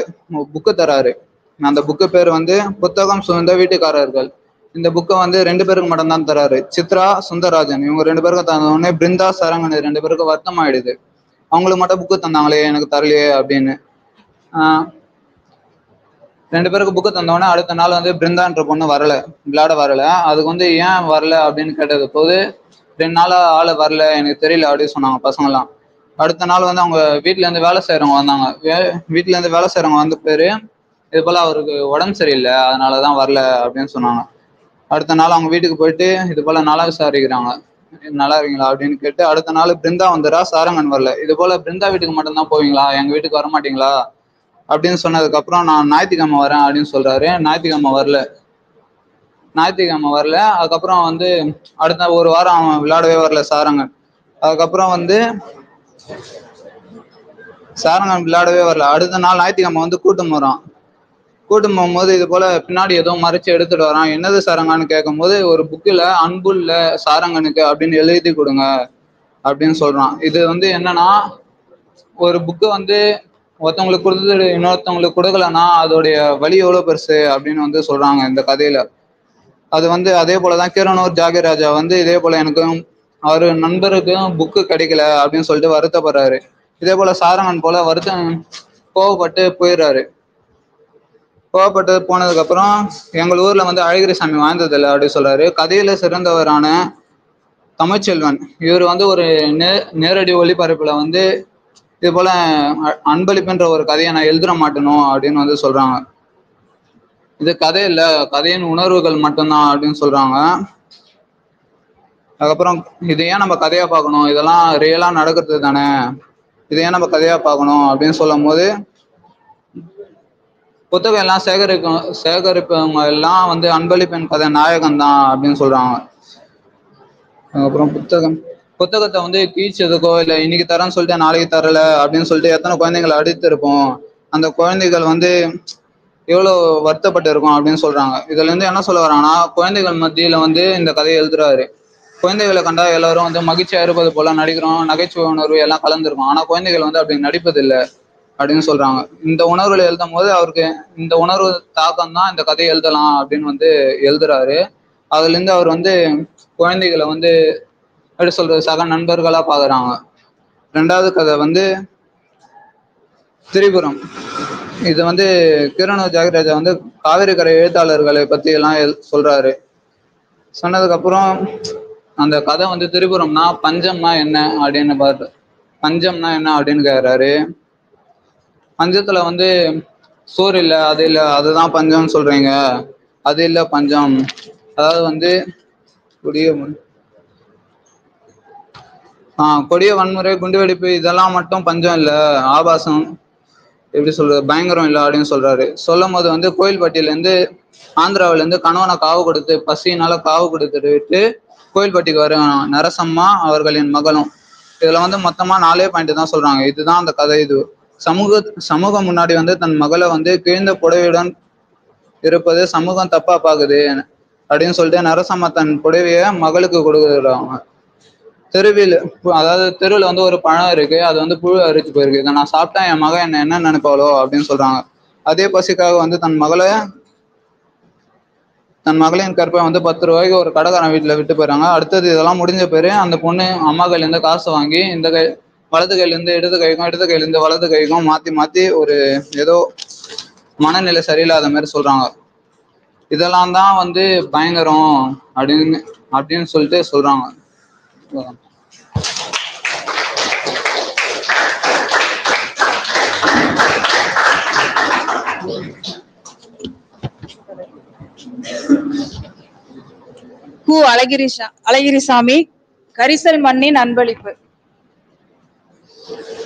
புக்கு தராரு. அந்த புக்கு பேர் வந்து புத்தகம் சுமந்த வீட்டுக்காரர்கள். இந்த புக்கை வந்து 2 பேருக்கு மட்டும்தான் தராரு. சித்ரா, சுந்தரராஜன் இவங்க 2 பேருக்கு தந்தோடனே பிருந்தா, சரங்கன் 2 பேருக்கு வருத்தம் ஆயிடுது. அவங்களுக்கு மட்டும் புக்கு தந்தாங்களே, எனக்கு தரலையே அப்படின்னு. 2 பேருக்கு புக்கு தந்தோடனே அடுத்த நாள் வந்து பிருந்தான்ற பொண்ணு விளையாட வரல. அதுக்கு வந்து ஏன் வரல அப்படின்னு கேட்டது போது 2 நாளா ஆளு வரல, எனக்கு தெரியல அப்படின்னு சொன்னாங்க பசங்களாம். அடுத்த நாள் வந்து அவங்க வீட்டுல இருந்து வேலை செய்யறவங்க வந்தாங்க. வீட்டுல இருந்து வேலை செய்யறவங்க வந்த பேரு இது போல அவருக்கு உடம்பு சரியில்லை, அதனாலதான் வரல அப்படின்னு சொன்னாங்க. அடுத்த நாள் அவங்க வீட்டுக்கு போயிட்டு இது போல நல்லா விசாரிக்கிறாங்க, நல்லா இருக்கீங்களா அப்படின்னு கேட்டு அடுத்த நாள் பிருந்தா வந்துடா, சாரங்கன் வரல. இது போல பிருந்தா வீட்டுக்கு மட்டும்தான் போவீங்களா, எங்க வீட்டுக்கு வர மாட்டீங்களா அப்படின்னு சொன்னதுக்கு அப்புறம் நான் ஞாயிற்றுக்கிழமை வரேன் அப்படின்னு சொல்றாரு. ஞாயிற்றுக்கிழமை வரல. அதுக்கப்புறம் வந்து அடுத்த ஒரு வாரம் அவன் விளையாடவே வரல சாரங்கன். அதுக்கப்புறம் வந்து சாரங்கன் விளையாடவே வரல. அடுத்த நாள் ஞாயிற்றுக்கிழமை வந்து கூட்டம் போகும்போது இது போல பின்னாடி ஏதோ மறைச்சு எடுத்துட்டு வரான். என்னது சாரங்கன்னு கேட்கும் போது ஒரு புக்கில் அன்புள்ள சாரங்கனுக்கு அப்படின்னு எழுதி கொடுங்க அப்படின்னு சொல்றான். இது வந்து என்னன்னா, ஒரு புக்கு வந்து ஒருத்தவங்களுக்கு கொடுத்து இன்னொருத்தவங்களுக்கு கொடுக்கலன்னா அதோடைய வலி எவ்வளவு பெருசு அப்படின்னு வந்து சொல்றாங்க இந்த கதையில. அது வந்து அதே போலதான் கீரனூர் ஜாகிர் ராஜா வந்து இதே போல எனக்கும் அவரு நண்பருக்கும் புக்கு கிடைக்கல அப்படின்னு சொல்லிட்டு வருத்தப்படுறாரு. இதே போல சாரங்கன் போல கோவப்பட்டு போயிடுறாரு. கோவப்பட்டு போனதுக்கு அப்புறம் எங்கள் ஊர்ல வந்து அழகிரிசாமி வாழ்ந்ததில்லை அப்படின்னு சொல்றாரு. கதையில சிறந்தவரான தமிழ்ச்செல்வன் இவர் வந்து ஒரு நேரடி ஒளிபரப்புல வந்து இது போல அன்பளிப்புன்ற ஒரு கதையை நான் எழுத மாட்டேனும் அப்படின்னு வந்து சொல்றாங்க. இது கதை இல்ல, கதையின் உணர்வுகள் மட்டும்தான் அப்படின்னு சொல்றாங்க. அதுக்கப்புறம் இது ஏன் நம்ம கதையா பார்க்கணும், இதெல்லாம் ரியலா நடக்கிறது தானே, இது ஏன் நம்ம கதையா பார்க்கணும் அப்படின்னு சொல்லும் போது புத்தகம் எல்லாம் சேகரிப்பவங்க எல்லாம் வந்து அன்பளிப்பின் கதை நாயகன் தான் அப்படின்னு சொல்றாங்க. அப்புறம் புத்தகத்தை வந்து கீழ்ச்சதுக்கோ இல்லை இன்னைக்கு தரேன்னு சொல்லிட்டு நாளைக்கு தரல அப்படின்னு சொல்லிட்டு எத்தனை குழந்தைங்களை அடித்திருப்போம். அந்த குழந்தைகள் வந்து எவ்வளவு வருத்தப்பட்டு இருக்கும் அப்படின்னு சொல்றாங்க. இதுல இருந்து என்ன சொல்ல வராங்கன்னா, குழந்தைகள் மத்தியில வந்து இந்த கதையை எழுதுறாரு. குழந்தைகளை கண்டா எல்லாரும் வந்து மகிழ்ச்சியா இருப்பது போல நடிக்கிறோம், நகைச்சுவை உணர்வு எல்லாம் கலந்துருக்கும். ஆனா குழந்தைகள் வந்து அப்படி நடிப்பதில்லை அப்படின்னு சொல்றாங்க. இந்த உணர்வுகளை எழுதும் போது அவருக்கு இந்த உணர்வு தாக்கம் தான் இந்த கதையை எழுதலாம் அப்படின்னு வந்து எழுதுறாரு. அதுல இருந்து அவர் வந்து குழந்தைகளை வந்து எப்படி சொல்றது, சக நண்பர்களா பாக்குறாங்க. ரெண்டாவது கதை வந்து திரிபுரம். இது வந்து கீரனூர் ஜாகிராஜா வந்து காவிரி கரை எழுத்தாளர்களை பத்தி எல்லாம் சொல்றாரு. சொன்னதுக்கு அப்புறம் அந்த கதை வந்து திரிபுரம்னா பஞ்சம்னா என்ன அப்படின்னு பார்த்து, பஞ்சம்னா என்ன அப்படின்னு கேட்கிறாரு. பஞ்சத்துல வந்து சோறு இல்லை, அது இல்லை, அதுதான் பஞ்சம்னு சொல்றீங்க. அது இல்லை பஞ்சம், அதாவது வந்து கொடிய வன்முறை, குண்டுவெடிப்பு இதெல்லாம் மட்டும் பஞ்சம் இல்லை, ஆபாசம் எப்படி சொல்றது, பயங்கரம் இல்லை அப்படின்னு சொல்றாரு. சொல்லும் போது வந்து கோயில்பட்டியிலேருந்து ஆந்திராவிலேருந்து கணவனை காவு கொடுத்து பசியினால காவு கொடுத்துட்டு விட்டு கோயில்பட்டிக்கு வரும் நரசம்மா அவர்களின் மகளும். இதுல வந்து மொத்தமா 4 பாயிண்ட் தான் சொல்றாங்க. இதுதான் அந்த கதை. இது சமூகம் முன்னாடி வந்து தன் மகளை வந்து கிழிந்த புடவையுடன் இருப்பது சமூகம் தப்பா பாக்குது அப்படின்னு சொல்லிட்டு நரசம்மா தன் புடவைய மகளுக்கு கொடுக்குறாங்க. தெருவில், அதாவது தெருவில் வந்து ஒரு பழம் இருக்கு, அது வந்து புழு அரிச்சு போயிருக்கு, இதை நான் சாப்பிட்டா என் மகன் என்ன நினைப்பாளோ அப்படின்னு சொல்றாங்க. அதே பசிக்காக வந்து தன் மகளின் கற்பை வந்து 10 ரூபாய்க்கு ஒரு கடைக்காரன் வீட்டுல விட்டு போயிடறாங்க. அடுத்தது இதெல்லாம் முடிஞ்ச பேரு அந்த பொண்ணு அம்மா கையிலேருந்து காசு வாங்கி இந்த கை வலது கையிலேருந்து இடது கைக்கும் இடது கையிலேருந்து வலது கைக்கும் மாத்தி ஒரு ஏதோ மனநிலை சரியில்லாத மாதிரி சொல்றாங்க. இதெல்லாம் தான் வந்து பயங்கரம் அப்படின்னு சொல்லிட்டு சொல்றாங்க. கு. அழகிரிசாமி, கரிசல் மண்ணின் அன்பளிப்பு.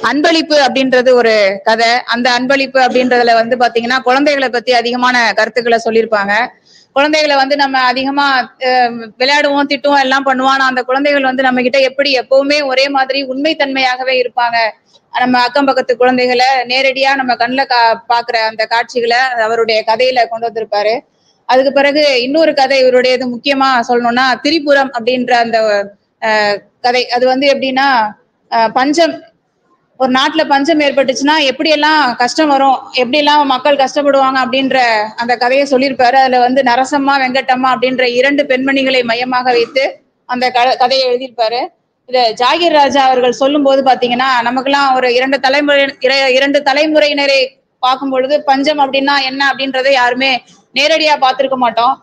அன்பளிப்பு அப்படின்றது ஒரு கதை. அந்த அன்பளிப்பு அப்படின்றதுல வந்து பாத்தீங்கன்னா குழந்தைகளை பத்தி அதிகமான கருத்துக்களை சொல்லியிருப்பாங்க. குழந்தைகளை வந்து நம்ம அதிகமா விளையாடுவோம், திட்டுவோம், எல்லாம் பண்ணுவோம். ஆனா அந்த குழந்தைகள் வந்து நம்ம கிட்ட எப்படி எப்பவுமே ஒரே மாதிரி உண்மைத்தன்மையாகவே இருப்பாங்க. நம்ம அக்கம் பக்கத்து குழந்தைகளை நேரடியா நம்ம கண்ணில் பாக்குற அந்த காட்சிகளை அவருடைய கதையில கொண்டு வந்திருப்பாரு. அதுக்கு பிறகு இன்னொரு கதை இவருடையது முக்கியமா சொல்லணும்னா திரிபுரம் அப்படின்ற அந்த கதை. அது வந்து எப்படின்னா பஞ்சம், ஒரு நாட்டுல பஞ்சம் ஏற்பட்டுச்சுன்னா எப்படியெல்லாம் கஷ்டம் வரும், எப்படியெல்லாம் மக்கள் கஷ்டப்படுவாங்க அப்படின்ற அந்த கதையை சொல்லியிருப்பாரு. அதுல வந்து நரசம்மா, வெங்கட்டம்மா அப்படின்ற 2 பெண்மணிகளை மையமாக வைத்து அந்த கதையை எழுதியிருப்பாரு. இத ஜாகிர் ராஜா அவர்கள் சொல்லும் போது பாத்தீங்கன்னா நமக்கெல்லாம் ஒரு 2 தலைமுறையினரை பார்க்கும் பொழுது பஞ்சம் அப்படின்னா என்ன அப்படின்றத யாருமே நேரடியா பார்த்திருக்க மாட்டோம்.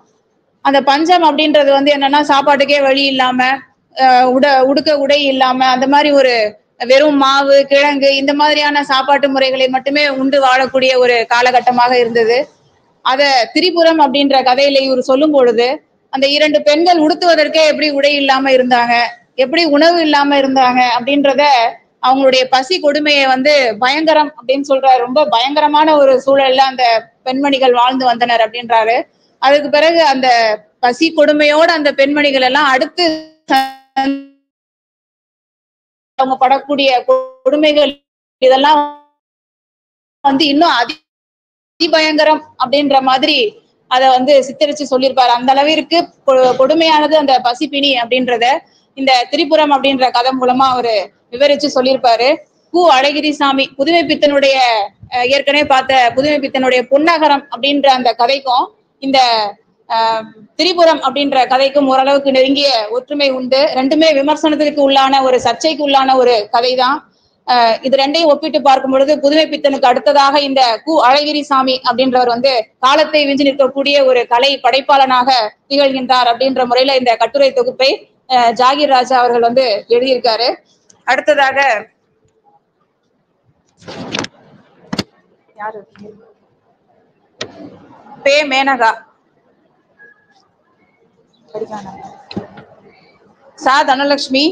அந்த பஞ்சம் அப்படின்றது வந்து என்னன்னா சாப்பாட்டுக்கே வழி இல்லாம, உடுக்க உடை இல்லாம, அந்த மாதிரி ஒரு வெறும் மாவு, கிழங்கு இந்த மாதிரியான சாப்பாட்டு முறைகளை மட்டுமே உண்டு வாழக்கூடிய ஒரு காலகட்டமாக இருந்தது. அத திரிபுரம் அப்படின்ற கதையில இவர் சொல்லும் பொழுது அந்த 2 பெண்கள் உடுத்துவதற்கே எப்படி உடை இல்லாம இருந்தாங்க, எப்படி உணவு இல்லாம இருந்தாங்க அப்படின்றத, அவங்களுடைய பசி கொடுமையை வந்து பயங்கரம் அப்படின்னு சொல்றாரு. ரொம்ப பயங்கரமான ஒரு சூழல்ல அந்த பெண்மணிகள் வாழ்ந்து வந்தனர் அப்படின்றாரு. அதுக்கு பிறகு அந்த பசி கொடுமையோட அந்த பெண்மணிகள் எல்லாம் அடுத்து அவங்க படக்கூடிய கொடுமைகள் இதெல்லாம் வந்து இன்னும் அதிபயங்கரம் அப்படின்ற மாதிரி அத வந்து சித்தரிச்சு சொல்லியிருப்பாரு. அந்த அளவிற்கு கொடுமையானது அந்த பசிப்பிணி அப்படின்றத இந்த திரிபுரம் அப்படின்ற கதை மூலமா அவரு விவரிச்சு சொல்லியிருப்பாரு. கு. அழகிரிசாமி புதுமை பித்தனுடைய ஏற்கனவே பார்த்த புதுமை பித்தனுடைய பொன்னகரம் அப்படின்ற அந்த கதைக்கும் இந்த திரிபுரம் அப்படின்ற கதைக்கும் ஓரளவுக்கு நெருங்கிய ஒற்றுமை உண்டு. ரெண்டுமே விமர்சனத்திற்கு உள்ளான ஒரு சர்ச்சைக்கு உள்ளான ஒரு கதை தான். இது ரெண்டையும் ஒப்பிட்டு பார்க்கும் பொழுது புதுமை பித்தனுக்கு அடுத்ததாக இந்த கு. அழகிரிசாமி அப்படின்றவர் வந்து காலத்தை விஞ்சி நிற்கக்கூடிய ஒரு கலை படைப்பாளனாக திகழ்கின்றார் அப்படின்ற முறையில இந்த கட்டுரை தொகுப்பை ஜாகிர் ராஜா அவர்கள் வந்து எழுதியிருக்காரு. அடுத்ததாக யாரு? பே. மேனகா. சா. தனலட்சுமி.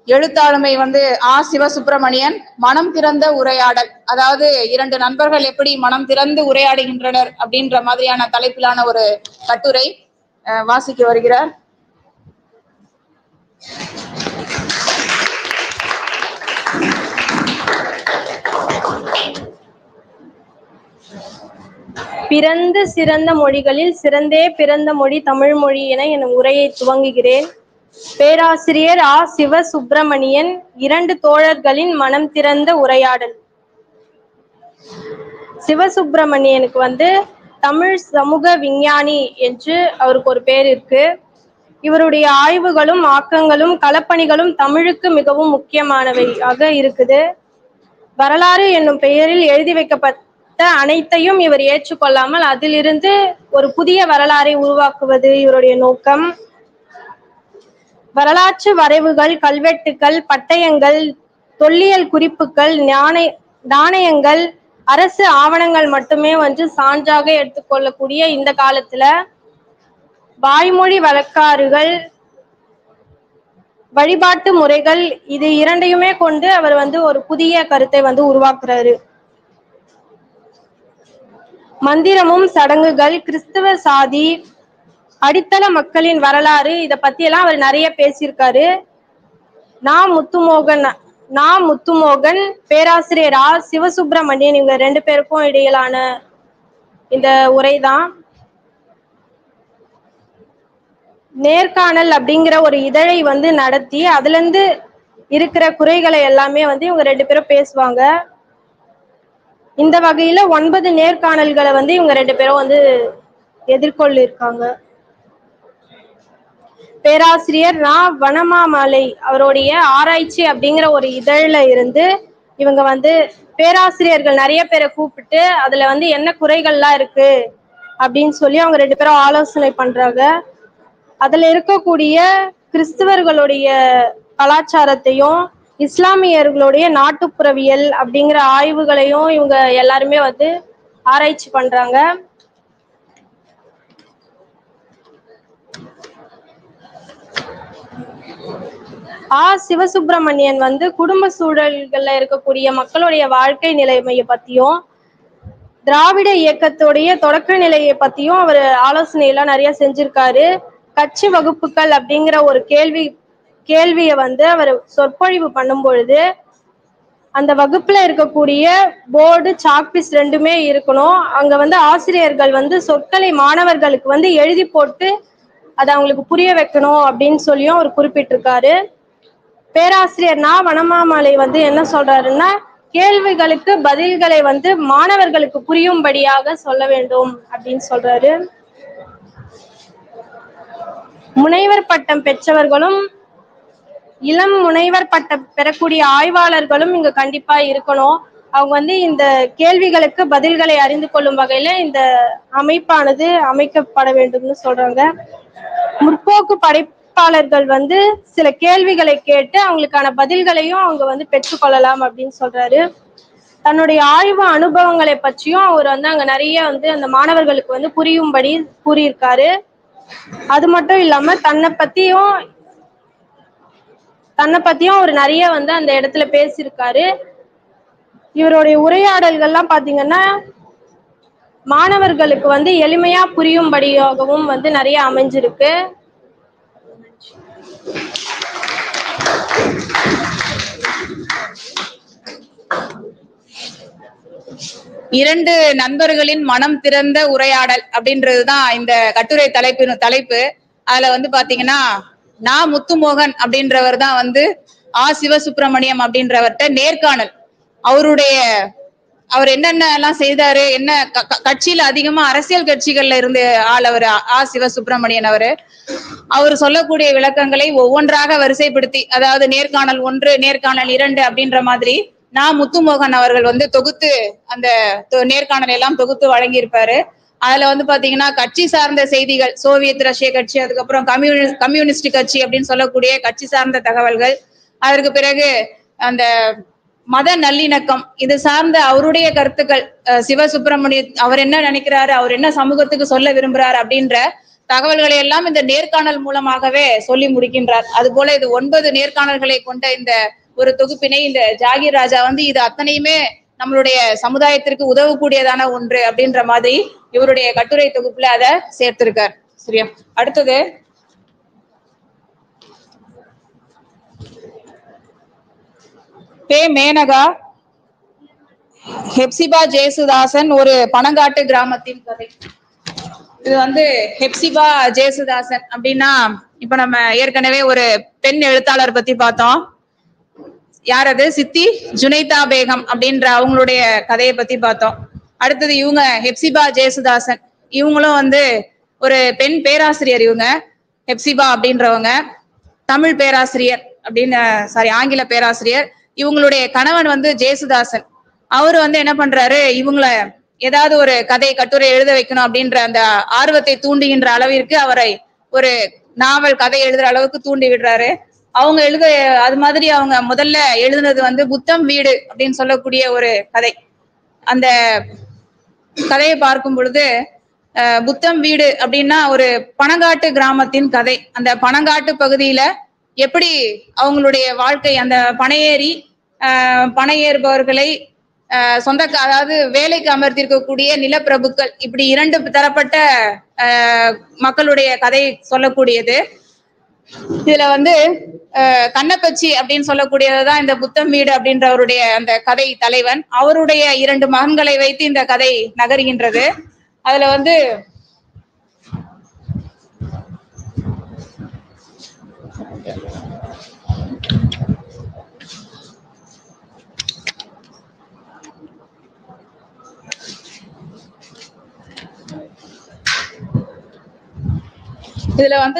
எழுத்தாளுமை வந்து ஆ. சிவசுப்பிரமணியன். மனம் திறந்த உரையாடல், அதாவது 2 நண்பர்கள் எப்படி மனம் திறந்து உரையாடுகின்றனர் அப்படின்ற மாதிரியான தலைப்பிலான ஒரு கட்டுரை வாசிக்க வருகிறார். பிறந்து சிறந்த மொழிகளில் சிறந்தே பிறந்த மொழி தமிழ் மொழி என என் உரையை துவங்குகிறேன். பேராசிரியர் ஆ. சிவசுப்பிரமணியன். 2 தோழர்களின் மனம் திறந்த உரையாடல். சிவசுப்பிரமணியனுக்கு தமிழ் சமூக விஞ்ஞானி என்று அவருக்கு ஒரு பேர் இருக்கு. இவருடைய ஆய்வுகளும் ஆக்கங்களும் களப்பணிகளும் தமிழுக்கு மிகவும் முக்கியமானவையாக இருக்குது. வரலாறு என்னும் பெயரில் எழுதி வைக்கப்பட்ட அனைத்தையும் இவர் ஏற்றுக்கொள்ளாமல் அதிலிருந்து ஒரு புதிய வரலாறை உருவாக்குவது இவருடைய நோக்கம். வரலாற்று வரைவுகள், கல்வெட்டுக்கள், பட்டயங்கள், தொல்லியல் குறிப்புகள், நாணயங்கள், அரசு ஆவணங்கள் மட்டுமே சான்றாக எடுத்துக்கொள்ளக்கூடிய இந்த காலத்துல வாய்மொழி வழக்காறுகள், வழிபாட்டு முறைகள், இது இரண்டையுமே கொண்டு அவர் ஒரு புதிய கருத்தை உருவாக்குறாரு. மந்திரமும் சடங்குகள், கிறிஸ்தவ சாதி, அடித்தள மக்களின் வரலாறு, இத பத்தி எல்லாம் அவர் நிறைய பேசியிருக்காரு. நா. முத்துமோகன், பேராசிரியர் ஆ. சிவசுப்பிரமணியன், இவங்க 2 பேருக்கும் இடையிலான இந்த உரைதான். நேர்காணல் அப்படிங்கிற ஒரு இதழை நடத்தி அதுல இருந்து இருக்கிற குறைகளை எல்லாமே இவங்க 2 பேரும் பேசுவாங்க. இந்த வகையில 9 நேர்காணல்களை இவங்க 2 பேரும் எதிர்கொள்ளிருக்காங்க. பேராசிரியர் ரா. வனமாமலை அவருடைய ஆராய்ச்சி அப்படிங்கிற ஒரு இதழில இருந்து இவங்க பேராசிரியர்கள் நிறைய பேரை கூப்பிட்டு அதுல என்ன குறைகள்லாம் இருக்கு அப்படின்னு சொல்லி அவங்க 2 பேரும் ஆலோசனை பண்றாங்க. அதுல இருக்கக்கூடிய கிறிஸ்தவர்களுடைய கலாச்சாரத்தையும் இஸ்லாமியர்களுடைய நாட்டுப்புறவியல் அப்படிங்கிற ஆய்வுகளையும் இவங்க எல்லாருமே ஆராய்ச்சி பண்றாங்க. ஆ. சிவசுப்பிரமணியன் குடும்ப சூழல்கள்ல இருக்கக்கூடிய மக்களுடைய வாழ்க்கை நிலைமையை பத்தியும் திராவிட இயக்கத்துடைய தொடக்க நிலையை பத்தியும் அவர் ஆலோசனை எல்லாம் நிறைய செஞ்சிருக்காரு. கட்சி வகுப்புகள் அப்படிங்கிற ஒரு கேள்வியை அவர் சொற்பொழிவு பண்ணும் பொழுது அந்த வகுப்புல இருக்கக்கூடிய போர்டு, சாக்பீஸ் 2மே இருக்கணும். அங்க ஆசிரியர்கள் சொற்களை மாணவர்களுக்கு எழுதி போட்டு அதை அவங்களுக்கு புரிய வைக்கணும் அப்படின்னு சொல்லியும் அவர் குறிப்பிட்டிருக்காரு. பேராசிரியர் நா. வனமாமலை என்ன சொல்றாருன்னா, கேள்விகளுக்கு பதில்களை மாணவர்களுக்கு புரியும்படியாக சொல்ல வேண்டும் அப்படின்னு சொல்றாரு. முனைவர் பட்டம் பெற்றவர்களும் இளம் முனைவர் பட்டம் பெறக்கூடிய ஆய்வாளர்களும் இங்க கண்டிப்பா இருக்கணும். அவங்க இந்த கேள்விகளுக்கு பதில்களை அறிந்து கொள்ளும் வகையில இந்த அமைப்பானது அமைக்கப்பட வேண்டும்னு சொல்றாங்க. முற்போக்கு படைப்பாளர்கள் சில கேள்விகளை கேட்டு அவங்களுக்கான பதில்களையும் அவங்க பெற்றுக்கொள்ளலாம் அப்படின்னு சொல்றாரு. தன்னுடைய ஆய்வு அனுபவங்களை பற்றியும் அவர் அங்க நிறைய அந்த மாணவர்களுக்கு புரியும்படி கூறியிருக்காரு. அது மட்டும் இல்லாம தன்னை பத்தியும் அவர் நிறைய அந்த இடத்துல பேசியிருக்காரு. இவருடைய உரையாடல்கள்லாம் பாத்தீங்கன்னா மாணவர்களுக்கு எளிமையா புரியும்படியாகவும் நிறைய அமைஞ்சிருக்கு. இரண்டு நண்பர்களின் மனம் திறந்த உரையாடல் அப்படின்றதுதான் இந்த கட்டுரை தலைப்பு. அதுல பாத்தீங்கன்னா நா. முத்துமோகன் அப்படின்றவர் தான் ஆ. சிவசுப்பிரமணியம் அப்படின்றவர்கிட்ட நேர்காணல், அவர் என்னென்ன எல்லாம் செய்தாரு, என்ன கட்சியில அதிகமா அரசியல் கட்சிகள்ல இருந்து ஆள் அவர் ஆ. சிவசுப்பிரமணியன் அவர் சொல்லக்கூடிய விளக்கங்களை ஒவ்வொன்றாக வரிசைப்படுத்தி, அதாவது நேர்காணல் 1, நேர்காணல் 2 அப்படின்ற மாதிரி நா. முத்துமோகன் அவர்கள் தொகுத்து அந்த நேர்காணல் எல்லாம் தொகுத்து வழங்கியிருப்பாரு. அதுல பாத்தீங்கன்னா கட்சி சார்ந்த செய்திகள், சோவியத் ரஷ்ய கட்சி, அதுக்கப்புறம் கம்யூனிஸ்ட் கட்சி அப்படின்னு சொல்லக்கூடிய கட்சி சார்ந்த தகவல்கள், அதற்கு பிறகு அந்த மத நல்லிணக்கம் இது சார்ந்த அவருடைய கருத்துக்கள், சிவசுப்பிரமணியன் அவர் என்ன நினைக்கிறாரு, அவர் என்ன சமூகத்துக்கு சொல்ல விரும்புறாரு அப்படின்ற தகவல்களை எல்லாம் இந்த நேர்காணல் மூலமாகவே சொல்லி முடிக்கின்றார். அது போல இது 9 நேர்காணல்களை கொண்ட இந்த ஒரு தொகுப்பினை இந்த ஜாகீர் ராஜா இது அத்தனையுமே நம்மளுடைய சமுதாயத்திற்கு உதவக்கூடியதான ஒன்று அப்படின்ற மாதிரி இவருடைய கட்டுரை தொகுப்புல அதை சேர்த்திருக்கார். சரியா? அடுத்தது மேனகா, ஹெப்சிபா ஜேசுதாசன் ஒரு பனங்காட்டு கிராமத்தின் கதை. இது வந்து ஹெப்சிபா ஜேசுதாசன் அப்படின்னா, இப்ப நம்ம ஏற்கனவே ஒரு பெண் எழுத்தாளர் பத்தி பார்த்தோம். யார் அது? சித்தி ஜுனைதா பேகம் அப்படின்ற அவங்களுடைய கதையை பத்தி பார்த்தோம். அடுத்தது இவங்க ஹெப்சிபா ஜேசுதாசன். இவங்களும் வந்து ஒரு பெண் பேராசிரியர். இவங்க ஹெப்சிபா அப்படின்றவங்க தமிழ் பேராசிரியர் அப்படின்னு, ஆங்கில பேராசிரியர். இவங்களுடைய கணவன் வந்து ஜேசுதாசன். அவரு வந்து என்ன பண்றாரு, இவங்கள ஏதாவது ஒரு கதை கட்டுரை எழுத வைக்கணும் அப்படின்ற அந்த ஆர்வத்தை தூண்டுகின்ற அளவிற்கு அவரை ஒரு நாவல் கதை எழுதுற அளவுக்கு தூண்டி விடுறாரு. அவங்க அது மாதிரி அவங்க முதல்ல எழுதுனது வந்து புத்தம் வீடு அப்படின்னு சொல்லக்கூடிய ஒரு கதை. அந்த கதையை பார்க்கும் பொழுது புத்தம் வீடு அப்படின்னா ஒரு பனங்காட்டு கிராமத்தின் கதை. அந்த பனங்காட்டு பகுதியில எப்படி அவங்களுடைய வாழ்க்கை, அந்த பனையேறுபவர்களை அதாவது வேலைக்கு அமர்த்திருக்கக்கூடிய நிலப்பிரபுக்கள், இப்படி இரண்டு தரப்பட்ட மக்களுடைய கதை சொல்லக்கூடியது. இதுல வந்து கண்ணப்பச்சி அப்படின்னு சொல்லக்கூடியதுதான் இந்த புத்தம் வீடு அப்படின்றவருடைய அந்த கதை தலைவன். அவருடைய 2 மகன்களை வைத்து இந்த கதை நகர்கின்றது. அதுல வந்து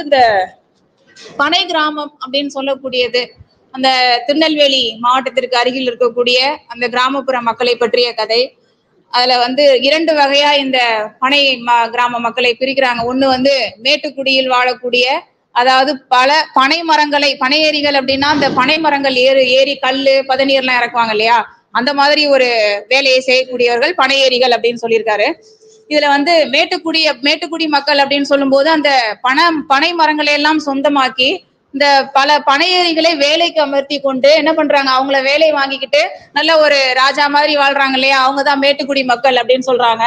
இந்த பனை கிராமம் அப்படின்னு சொல்லக்கூடியது அந்த திருநெல்வேலி மாவட்டத்திற்கு அருகில் இருக்கக்கூடிய அந்த கிராமப்புற மக்களை பற்றிய கதை. அதுல வந்து 2 வகையா இந்த பனை கிராம மக்களை பிரிக்கிறாங்க. ஒண்ணு வந்து மேட்டுக்குடியில் வாழக்கூடிய, அதாவது பல பனை மரங்களை, பனை ஏரிகள் அப்படின்னா அந்த பனை மரங்கள் ஏரி கல்லு பதநீர்லாம் இறக்குவாங்க இல்லையா, அந்த மாதிரி ஒரு வேலையை செய்யக்கூடியவர்கள் பனை ஏரிகள் அப்படின்னு சொல்லியிருக்காரு. இதுல வந்து மேட்டுக்குடி மக்கள் அப்படின்னு சொல்லும் போது அந்த பனை மரங்களை எல்லாம் சொந்தமாக்கி இந்த பல பனையேரிகளை வேலைக்கு அமர்த்தி கொண்டு என்ன பண்றாங்க, அவங்கள வேலை வாங்கிக்கிட்டு நல்ல ஒரு ராஜா மாதிரி வாழ்றாங்க இல்லையா, அவங்கதான் மேட்டுக்குடி மக்கள் அப்படின்னு சொல்றாங்க.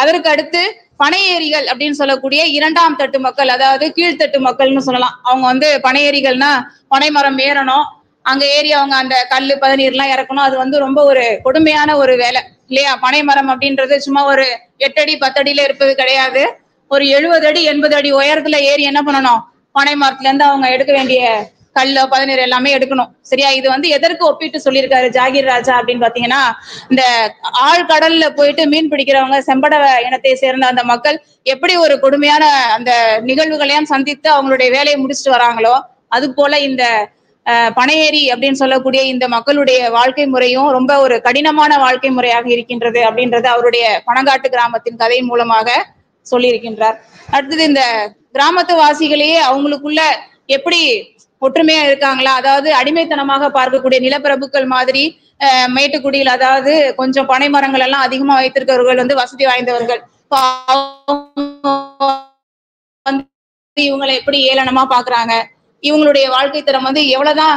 அதற்கு அடுத்து பனையேரிகள் அப்படின்னு சொல்லக்கூடிய 2ஆம் தட்டு மக்கள், அதாவது கீழ்த்தட்டு மக்கள்னு சொல்லலாம். அவங்க வந்து பனையேரிகள்னா பனை மரம் ஏறணும், அங்க ஏறி அவங்க அந்த கல்லு பதநீர் எல்லாம் இறக்கணும். அது வந்து ரொம்ப ஒரு கொடுமையான ஒரு வேலை இல்லையா. பனை மரம் அப்படின்றது சும்மா ஒரு 8 அடி 10 அடியில இருப்பது கிடையாது. ஒரு 70 அடி 80 அடி உயரத்துல ஏறி என்ன பண்ணணும், பனை மரத்துல இருந்து அவங்க எடுக்க வேண்டிய கல்லோ பதநீர் எல்லாமே எடுக்கணும். சரியா. இது வந்து எதற்கு ஒப்பிட்டு சொல்லியிருக்காரு ஜாகிர் ராஜா அப்படின்னு பாத்தீங்கன்னா, இந்த ஆழ்கடல்ல போயிட்டு மீன் பிடிக்கிறவங்க செம்பட இனத்தை சேர்ந்த அந்த மக்கள் எப்படி ஒரு கொடுமையான அந்த நிகழ்வுகளையும் சந்தித்து அவங்களுடைய வேலையை முடிச்சுட்டு வராங்களோ, அது போல இந்த பனையேரி அப்படின்னு சொல்லக்கூடிய இந்த மக்களுடைய வாழ்க்கை முறையும் ரொம்ப ஒரு கடினமான வாழ்க்கை முறையாக இருக்கின்றது அப்படின்றது அவருடைய பனங்காட்டு கிராமத்தின் கதை மூலமாக சொல்லியிருக்கின்றார். அடுத்தது இந்த கிராமத்து வாசிகளையே அவங்களுக்குள்ள எப்படி ஒற்றுமையா இருக்காங்களா, அதாவது அடிமைத்தனமாக பார்க்கக்கூடிய நிலப்பிரபுக்கள் மாதிரி மேட்டுக்குடியில், அதாவது கொஞ்சம் பனை மரங்கள் எல்லாம் அதிகமா வைத்திருக்கிறவர்கள் வந்து வசதி வாய்ந்தவர்கள், இவங்களை எப்படி ஏளனமா பாக்குறாங்க, இவங்களுடைய வாழ்க்கை தரம் வந்து எவ்வளவுதான்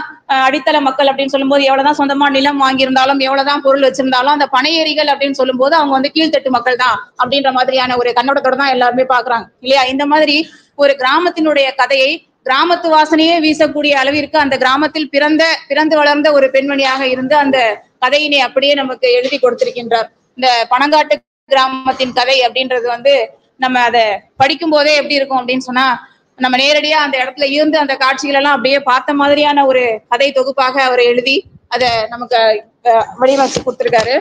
அடித்தள மக்கள் அப்படின்னு சொல்லும் போது எவ்வளவுதான் சொந்தமா நிலம் வாங்கியிருந்தாலும் எவ்வளவுதான் பொருள் வச்சிருந்தாலும் அந்த பனையேரிகள் அப்படின்னு சொல்லும் போது அவங்க வந்து கீழ்த்தட்டு மக்கள் தான் அப்படின்ற மாதிரியான ஒரு கண்ணோட்டத்தோட தான் எல்லாருமே பாக்குறாங்க இல்லையா. இந்த மாதிரி ஒரு கிராமத்தினுடைய கதையை கிராமத்து வாசனையே வீசக்கூடிய அளவிற்கு அந்த கிராமத்தில் பிறந்து வளர்ந்த ஒரு பெண்மணியாக இருந்து அந்த கதையினை அப்படியே நமக்கு எழுதி கொடுத்திருக்கின்றார். இந்த பனங்காட்டு கிராமத்தின் கதை அப்படின்றது வந்து நம்ம அதை படிக்கும் போதே எப்படி இருக்கும் அப்படின்னு சொன்னா, நம்ம நேரடியா அந்த இடத்துல இருந்து அந்த காட்சிகள் எல்லாம் அப்படியே பார்த்த மாதிரியான ஒரு கதை தொகுப்பாக அவர் எழுதி அதை நமக்கு வடிவமைச்சு கொடுத்திருக்காரு.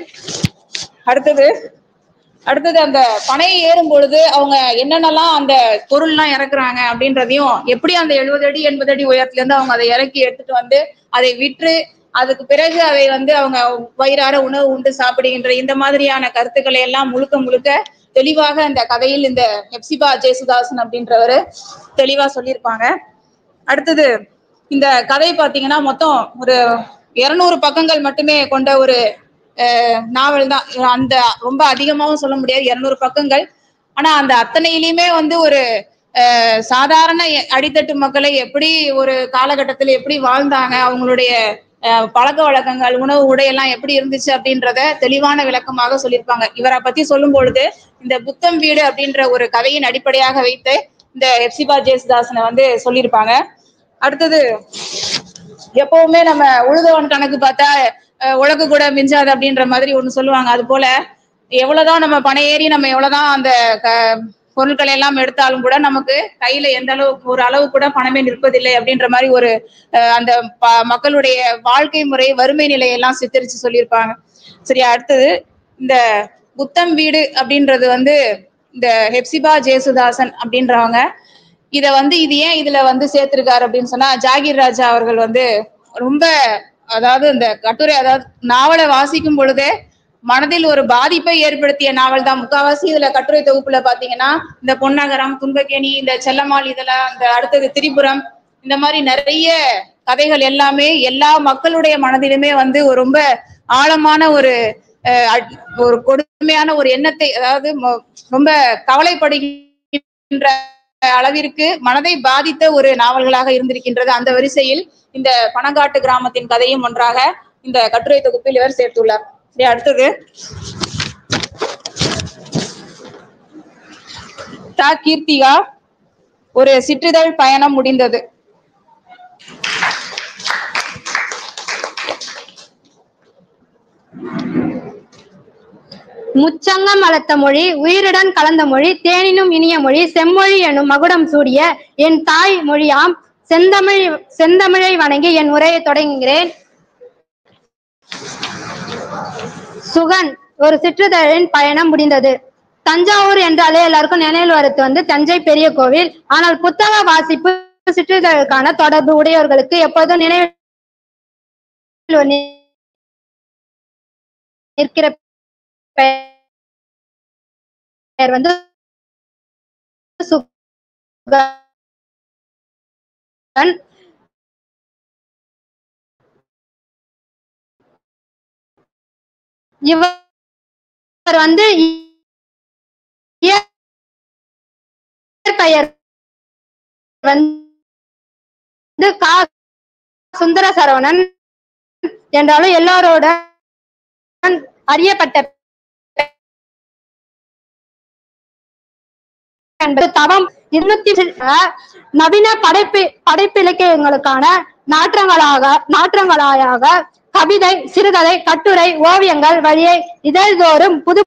அடுத்தது அந்த பனை ஏறும் பொழுது அவங்க என்னென்னலாம் அந்த பொருள்லாம் இறக்குறாங்க அப்படின்றதையும், எப்படி அந்த 70 அடி 80 அடி உயரத்துல இருந்து அவங்க அதை இறக்கி எடுத்துட்டு வந்து அதை விற்று அதுக்கு பிறகு அதை வந்து அவங்க வயிறார உணவு உண்டு சாப்பிடுகின்ற இந்த மாதிரியான கருத்துக்களை எல்லாம் முழுக்க தெளிவாக இந்த கதையில் இந்த ஹெப்சிபா ஜேசுதாசன் அப்படின்றவரு தெளிவா சொல்லியிருப்பாங்க. அடுத்தது இந்த கதை பாத்தீங்கன்னா மொத்தம் ஒரு 200 பக்கங்கள் மட்டுமே கொண்ட ஒரு நாவல் தான். அந்த ரொம்ப அதிகமாகவும் சொல்ல முடியாது, 200 பக்கங்கள். ஆனா அந்த அத்தனையிலுமே வந்து ஒரு சாதாரண அடித்தட்டு மக்களை எப்படி ஒரு காலகட்டத்தில் எப்படி வாழ்ந்தாங்க, அவங்களுடைய பழக்க வழக்கங்கள், உணவு உடையெல்லாம் எப்படி இருந்துச்சு அப்படின்றத தெளிவான விளக்கமாக சொல்லியிருப்பாங்க. இவரை பத்தி சொல்லும் பொழுது இந்த புத்தம் வீடு அப்படின்ற ஒரு கதையின் அடிப்படையாக வைத்து இந்த ஹெப்சிபா ஜேசுதாசனை வந்து சொல்லியிருப்பாங்க. அடுத்தது எப்பவுமே நம்ம உழுதவன் கணக்கு பார்த்தா உலகு கூட மிஞ்சாது அப்படின்ற மாதிரி ஒண்ணு சொல்லுவாங்க. அது போல எவ்வளவுதான் நம்ம பணம் ஏறி நம்ம எவ்வளவுதான் அந்த பொருட்களை எல்லாம் எடுத்தாலும் கூட நமக்கு கையில எந்த அளவுக்கு ஒரு அளவு கூட பணமே நிற்பதில்லை அப்படின்ற மாதிரி ஒரு அந்த மக்களுடைய வாழ்க்கை முறை வறுமை நிலையெல்லாம் சித்தரிச்சு சொல்லியிருப்பாங்க. சரி, அடுத்தது இந்த புத்தம் வீடு அப்படின்றது வந்து இந்த ஹெப்சிபா ஜேசுதாசன் அப்படின்றவங்க இத வந்து இது ஏன் இதுல வந்து சேர்த்திருக்காரு அப்படின்னு சொன்னா, ஜாகிர் ராஜா அவர்கள் வந்து ரொம்ப அதாவது இந்த கட்டுரை அதாவது நாவலை வாசிக்கும் பொழுதே மனதில் ஒரு பாதிப்பை ஏற்படுத்திய நாவல் தான் முக்காவாசி. இதுல கட்டுரை தொகுப்புல பாத்தீங்கன்னா இந்த பொன்னகரம், துன்பக்கேணி, இந்த செல்லம்மாள் இதெல்லாம், இந்த அடுத்தது திரிபுரம், இந்த மாதிரி நிறைய கதைகள் எல்லாமே எல்லா மக்களுடைய மனதிலுமே வந்து ஒரு ரொம்ப ஆழமான ஒரு கொடுமையான ஒரு எண்ணத்தை, அதாவது ரொம்ப கவலைப்படுகின்ற அளவிற்கு மனதை பாதித்த ஒரு நாவல்களாக இருந்திருக்கின்றது. அந்த வரிசையில் இந்த பனங்காட்டு கிராமத்தின் கதையும் ஒன்றாக இந்த கட்டுரை தொகுப்பில் இவர் சேர்த்துள்ளார். சரி, அடுத்தது கீர்த்திகா ஒரு சிற்றிதழ் பயணம் முடிந்தது. முச்சங்கம் வளர்த்த மொழி, உயிருடன் கலந்த மொழி, தேனினும் இனிய மொழி, செம்மொழி எனும் மகுடம் சூடிய என் தாய் மொழியாம் செந்தமிழை வணங்கி என் உரையை தொடங்குகிறேன். சுகன் ஒரு சிற்றிதழின் பயணம் முடிந்தது. தஞ்சாவூர் என்றாலே எல்லாருக்கும் நினைவில் வரது வந்து தஞ்சை பெரிய கோவில். ஆனால் புத்தக வாசிப்பு சிற்றிதழுக்கான தொடர்பு உடையவர்களுக்கு எப்போதும் நினைவில் நிற்கிற பெயர் வந்து சுகன். இவர் வந்து பெயர் வந்து கா சுந்தர சரவணன் என்றாலும் எல்லாரோட அறியப்பட்ட தவம் 200 நவீன படைப்பிலக்கியங்களுக்கான நாற்றங்களாக கவிதை, சிறுகதை, கட்டுரை, ஓவியங்கள் வழியே இதழ்தோறும் புது